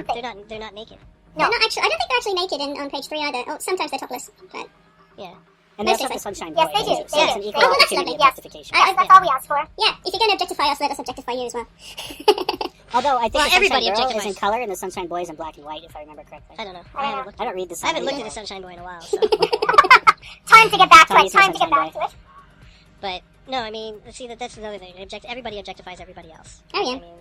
not naked. No. They're not actually. I don't think they're actually naked on page 3 either. Oh, sometimes they're topless, but Yeah. And they also Mostly have the Sunshine Yes, Boy. they do. So They it's do. an equal Oh, that's opportunity lovely. objectification. That's all we ask for. yeah. If you're going to objectify us, let us objectify you as well. Although I think Well, the Sunshine everybody Girl is objectifies. in color and the Sunshine Boy is in black and white, if I remember correctly. I don't know. I don't know. I don't read the I Sun. haven't looked at either. the Sunshine Boy in a while, so. Time to get back to Tony's it. Time the to get back Sunshine to it. But, no, I mean, see, that's another thing. Everybody objectifies everybody else. Oh, yeah. I mean,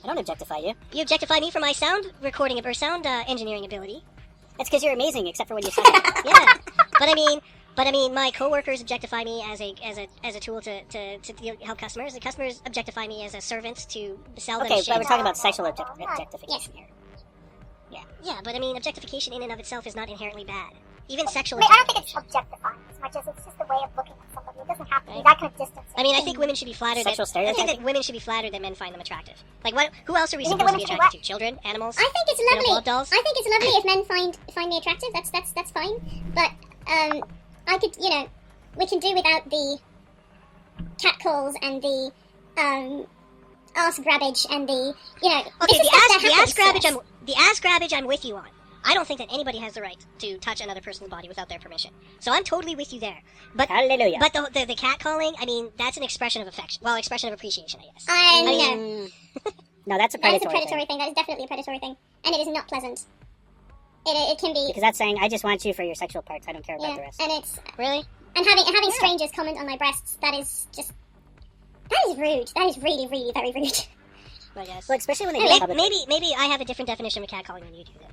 I don't objectify you. you objectify me for my sound recording or sound engineering ability. That's because you're amazing, except for when you suck at it. Yeah, but I mean, my coworkers objectify me as a tool to help customers. The customers objectify me as a servant to sell them Okay, shit. but we're talking about sexual objectification here. Yeah, but I mean, objectification in and of itself is not inherently bad. Even sexual I don't objectification. think it's objectifying as much as it's just a way of looking at somebody. It doesn't have to be that kind of distance. I mean, I think women should be flattered. Sexual I think stereotyping? that women should be flattered that men find them attractive. Like, what? Who else are we You think supposed to be that women attracted should to? Children, animals. I think it's You know, lovely. blood dolls? I think it's lovely if men find me attractive. That's fine. But I could, we can do without the catcalls and the arse grabbage and the, Okay, this is stuff that happens to us. the ass grabbage I'm with you on. I don't think that anybody has the right to touch another person's body without their permission. So I'm totally with you there. But Hallelujah. But the cat calling, I mean, that's an expression of affection. Well, expression of appreciation, I guess. No, that's a That is predatory, a predatory thing. That is definitely a predatory thing. And it is not pleasant. It can be... Because that's saying, I just want you for your sexual parts. I don't care about Yeah, the rest. and it's... Really? And having strangers comment on my breasts, that is just... That is rude. That is really, really very rude. I guess. Well, especially when they do it publicly. Maybe I have a different definition of cat calling than you do then.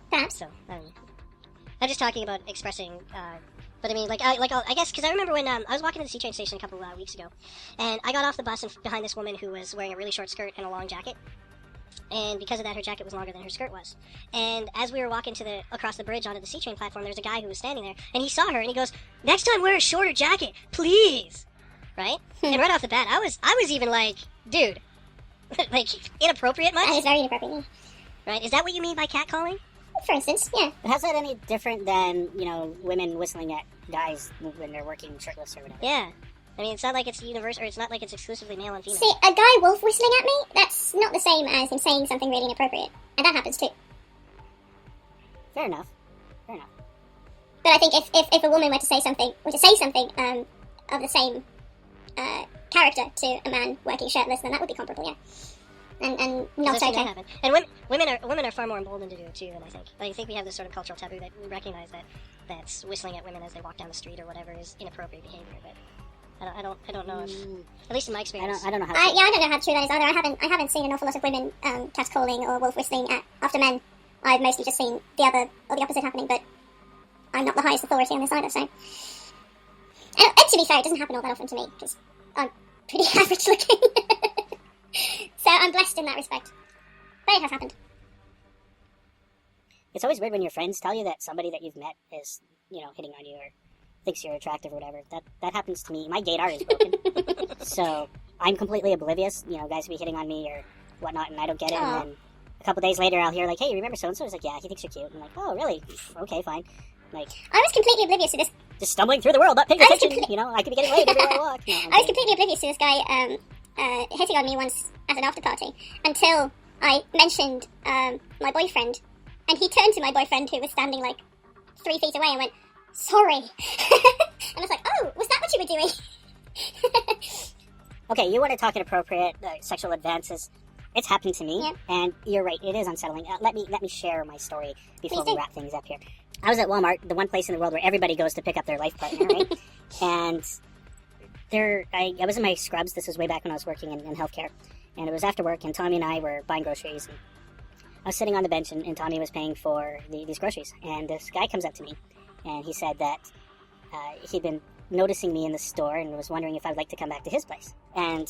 Perhaps. So, I don't know. I'm just talking about expressing, but I mean, I guess, because I remember when I was walking to the C-train station a couple weeks ago, and I got off the bus and behind this woman who was wearing a really short skirt and a long jacket, and because of that, her jacket was longer than her skirt was. And as we were walking across the bridge onto the C-train platform, there was a guy who was standing there, and he saw her, and he goes, "Next time wear a shorter jacket, please!" Right? And right off the bat, I was even like, dude, like, inappropriate much? That is very inappropriate. Right? Is that what you mean by catcalling? For instance, yeah. How's that any different than, women whistling at guys when they're working shirtless or whatever? Yeah. I mean, it's not like it's universal, or it's not like it's exclusively male and female. See, a guy wolf whistling at me, that's not the same as him saying something really inappropriate. And that happens too. Fair enough. But I think if a woman were to say something of the same character to a man working shirtless, then that would be comparable, yeah. And not That okay. happen. And women are far more emboldened to do it too, and I think we have this sort of cultural taboo that we recognize that's whistling at women as they walk down the street or whatever is inappropriate behavior. But I don't know if, at least in my experience, I don't know how. I don't know how true that is either. I haven't seen an awful lot of women catcalling or wolf whistling after men. I've mostly just seen the opposite happening. But I'm not the highest authority on this either. So, and to be fair, it doesn't happen all that often to me because I'm pretty average looking. So I'm blessed in that respect. But it has happened. It's always weird when your friends tell you that somebody that you've met is, hitting on you or thinks you're attractive or whatever. That happens to me. My gaydar is broken. So I'm completely oblivious. Guys will be hitting on me or whatnot, and I don't get it. And then a couple days later, I'll hear, like, "Hey, you remember so-and-so?" He's like, "Yeah, he thinks you're cute." I'm like, "Oh, really? Okay, fine." Like, I was completely oblivious to this. just stumbling through the world, not paying attention. I could be getting laid everywhere I walk. No, I was completely oblivious to this guy hitting on me once at an after party until I mentioned my boyfriend, and he turned to my boyfriend who was standing like 3 feet away and went, "Sorry." And I was like, "Oh, was that what you were doing?" Okay, you want to talk inappropriate sexual advances. It's happened to me, Yeah. and you're right, it is unsettling. Let me share my story before Please we do. wrap things up here. I was at Walmart, the one place in the world where everybody goes to pick up their life partner, right? And I was in my scrubs. This was way back when I was working in healthcare, and it was after work, and Tommy and I were buying groceries. And I was sitting on the bench, and Tommy was paying for these groceries, and this guy comes up to me, and he said that he'd been noticing me in the store and was wondering if I'd like to come back to his place. And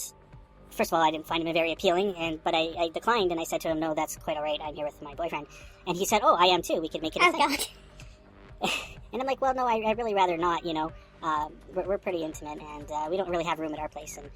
first of all, I didn't find him very appealing, but I declined, and I said to him, "No, that's quite all right. I'm here with my boyfriend." And he said, "Oh, I am too. We could make it a Oh thing." God. And I'm like, "Well, no, I'd really rather not, We're pretty intimate, and we don't really have room at our place, and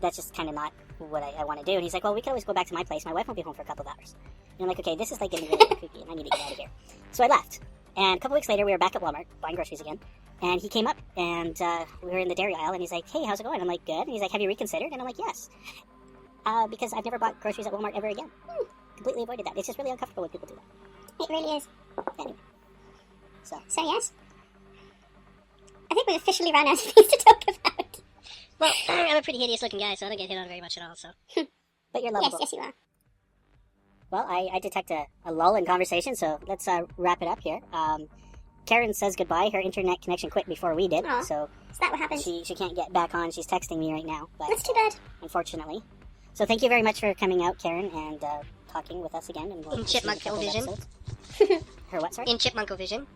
that's just kind of not what I want to do." And he's like, "Well, we can always go back to my place. My wife won't be home for a couple of hours." And I'm like, "Okay, this is like getting really creepy, and I need to get out of here." So I left. And a couple weeks later, we were back at Walmart buying groceries again. And he came up, and we were in the dairy aisle, and he's like, "Hey, how's it going?" I'm like, "Good." And he's like, "Have you reconsidered?" And I'm like, "Yes." Because I've never bought groceries at Walmart ever again. Completely avoided that. It's just really uncomfortable when people do that. It really is. Anyway. So yes. I think we've officially run out of things to talk about. Well, I'm a pretty hideous-looking guy, so I don't get hit on very much at all. So, But you're lovable. Yes, you are. Well, I detect a lull in conversation, so let's wrap it up here. Karen says goodbye. Her internet connection quit before we did, Aw. so Is that what happened? she can't get back on. She's texting me right now, but That's too bad. unfortunately. So thank you very much for coming out, Karen, and talking with us again. And we'll In Chipmunk see you in a couple of Television. episodes. Her what, sorry? In Chipmunko-vision.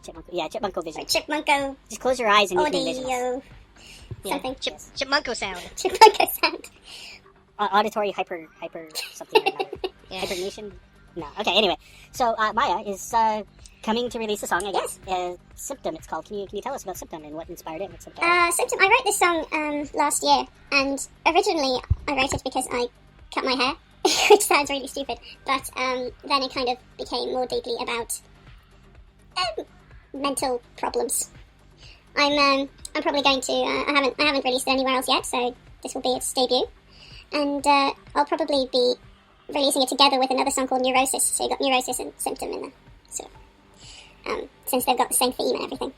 Chipmunko-vision. Chipmunko Just close your eyes and you can envision us. audio Yeah. something. Chipmunko sound. Chipmunko sound. Auditory hyper something or another. Yeah. Hibernation? No. Okay, anyway. So, Maia is coming to release a song, I guess. Symptom, it's called. Can you tell us about Symptom and what inspired it? What's it about? Symptom. I wrote this song last year, and originally I wrote it because I cut my hair, which sounds really stupid, but then it kind of became more deeply about mental problems. I'm probably going to. I haven't released it anywhere else yet, so this will be its debut, and I'll probably be releasing it together with another song called Neurosis. So you've got Neurosis and Symptom in there, so since they've got the same theme and everything.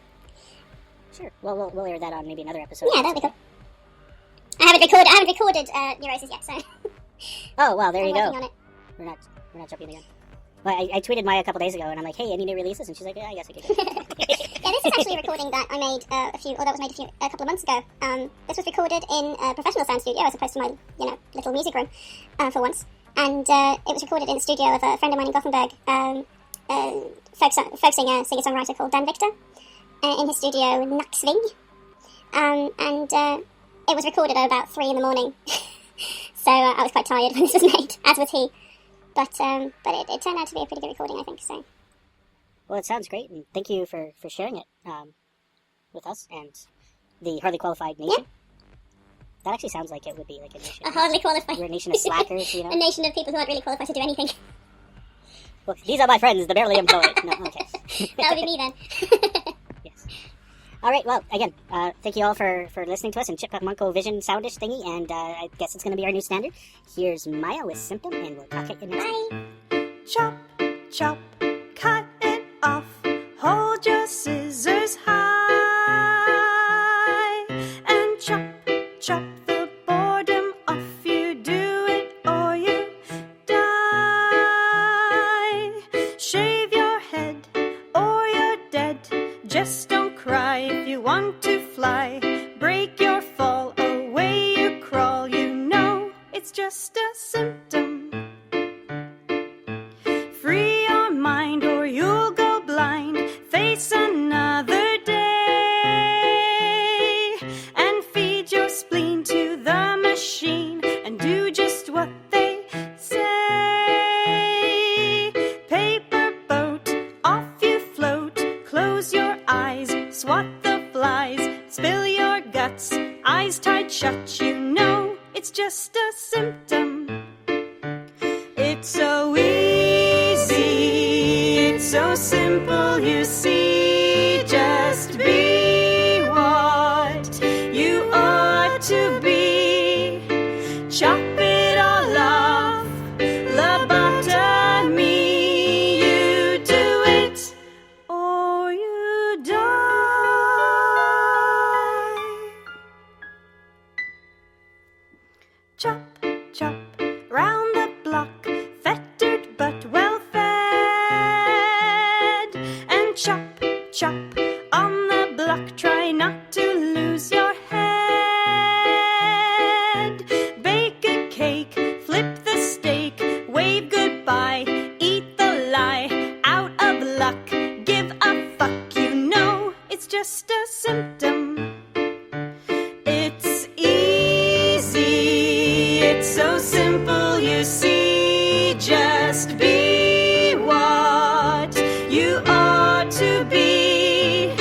Sure. Well, we'll air that on maybe another episode. Yeah, that'd be cool. I haven't recorded Neurosis yet, so. Oh well, there I'm you working go. on it. We're not jumping the gun. Well, I tweeted Maya a couple days ago, and I'm like, hey, I need to release this, and she's like, yeah, I guess I could do it. Yeah, this is actually a recording that I made a couple of months ago. This was recorded in a professional sound studio as opposed to my, little music room, for once. And it was recorded in the studio of a friend of mine in Gothenburg, folk singer, singer-songwriter called Dan Victor, in his studio Nacksving. And it was recorded at about 3 a.m. So I was quite tired when this was made, as was he. But it turned out to be a pretty good recording, I think, so. Well, it sounds great, and thank you for sharing it with us and the hardly qualified nation. Yeah. That actually sounds like it would be like a nation. A hardly qualified. We're a nation of slackers, you know? A nation of people who aren't really qualified to do anything. Look, these are my friends, the barely employed. No, okay. That would be me then. Yes. All right, well, again, thank you all for listening to us in Chipmunko Vision soundish thingy, and I guess it's going to be our new standard. Here's Maya with Symptom, and we'll talk at you next time. Bye. Chop, chop, cut it off. Hold your scissors high and chop, chop the boredom off. You do it or you die. Shave your head or you're dead. Just don't cry if you want to fly. Break your fall, away you crawl. You know it's just a symptom. Free your mind or you'll go blind. Face another day and feed your spleen to the machine and do just what they say. Paper boat, off you float. Close your eyes, swat the flies. Spill your guts, eyes tied shut. You know it's just a symptom. It's so easy, it's so simple, you see. Just be what you ought to be. Chop it all off, lobotomy. You do it or you die. Chop, chop, round the block, fettered but well fed. And chop, chop, on the block, try not to lose your head. Bake a cake, flip the steak, wave goodbye, eat the lie. Out of luck, give a fuck, you know it's just a symptom. It's easy, it's so simple, you see. Just be what you ought to be.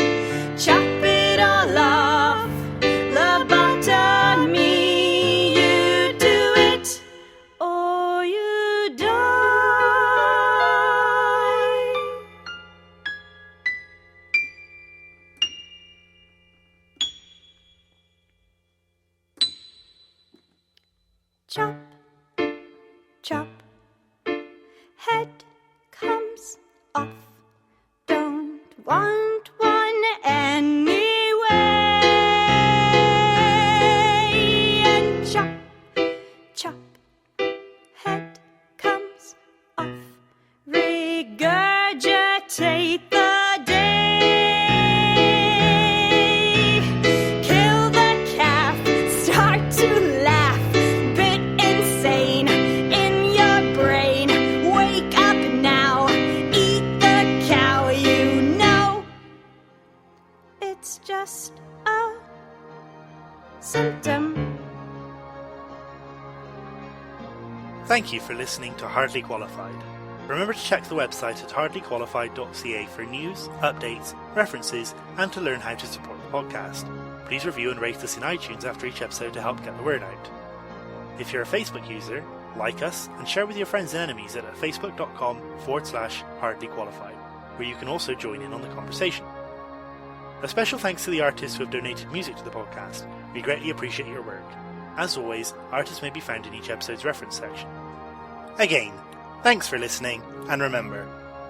Chop it all off, lobotomy. You do it or you die. Chop, chop, head comes off. Don't want one anyway. And chop, chop, head comes off. Regurgitate the day. Kill the calf, start to laugh. Bit insane in your brain. Wake up now, eat the Thank you for listening to Hardly Qualified. Remember to check the website at hardlyqualified.ca for news, updates, references, and to learn how to support the podcast. Please review and rate us in iTunes after each episode to help get the word out. If you're a Facebook user, like us and share with your friends and enemies at facebook.com/hardlyqualified, where you can also join in on the conversation. A special thanks to the artists who have donated music to the podcast. We greatly appreciate your work. As always, artists may be found in each episode's reference section. Again, thanks for listening, and remember,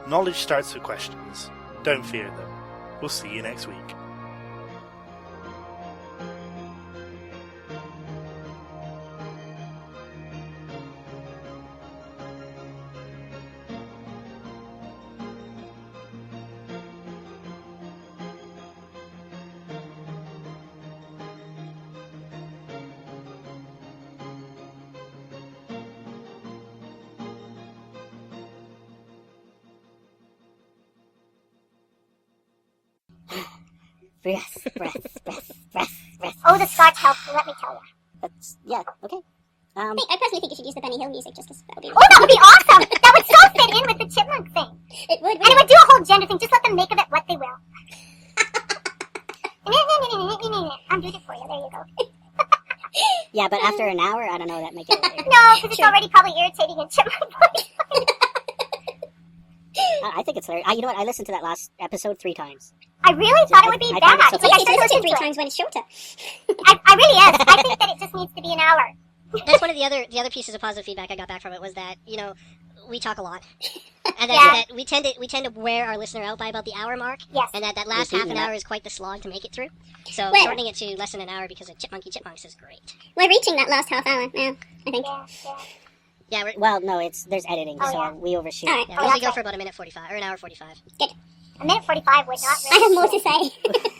knowledge starts with questions. Don't fear them. We'll see you next week. Breath. Oh, the scotch helps, let me tell you. Okay. I personally think you should use the Benny Hill music just because that would be Oh, that would be awesome! That would so fit in with the chipmunk thing. It would, And it would do a whole gender thing. Just let them make of it what they will. I'm doing it for you. There you go. Yeah, but after an hour, I don't know, that make it... No, because it's already probably irritating in chipmunk voice. I think it's hilarious. You know what? I listened to that last episode 3 times. I really thought it would be I bad. found it so It's like I It's started also listening 3 to times when it's shorter. I really is. I think that it just needs to be an hour. That's one of the other pieces of positive feedback I got back from it was that, you know, we talk a lot. And that we tend to wear our listener out by about the hour mark. Yes. And that last half an hour is quite the slog to make it through. So shortening it to less than an hour because of Chipmunks is great. We're reaching that last half hour now, I think. Yeah, Well, no, there's editing, Oh, so yeah. we overshoot. All right. we usually go for about a minute 45, or an hour 45. Good. A minute 45 would not really... I have more to say.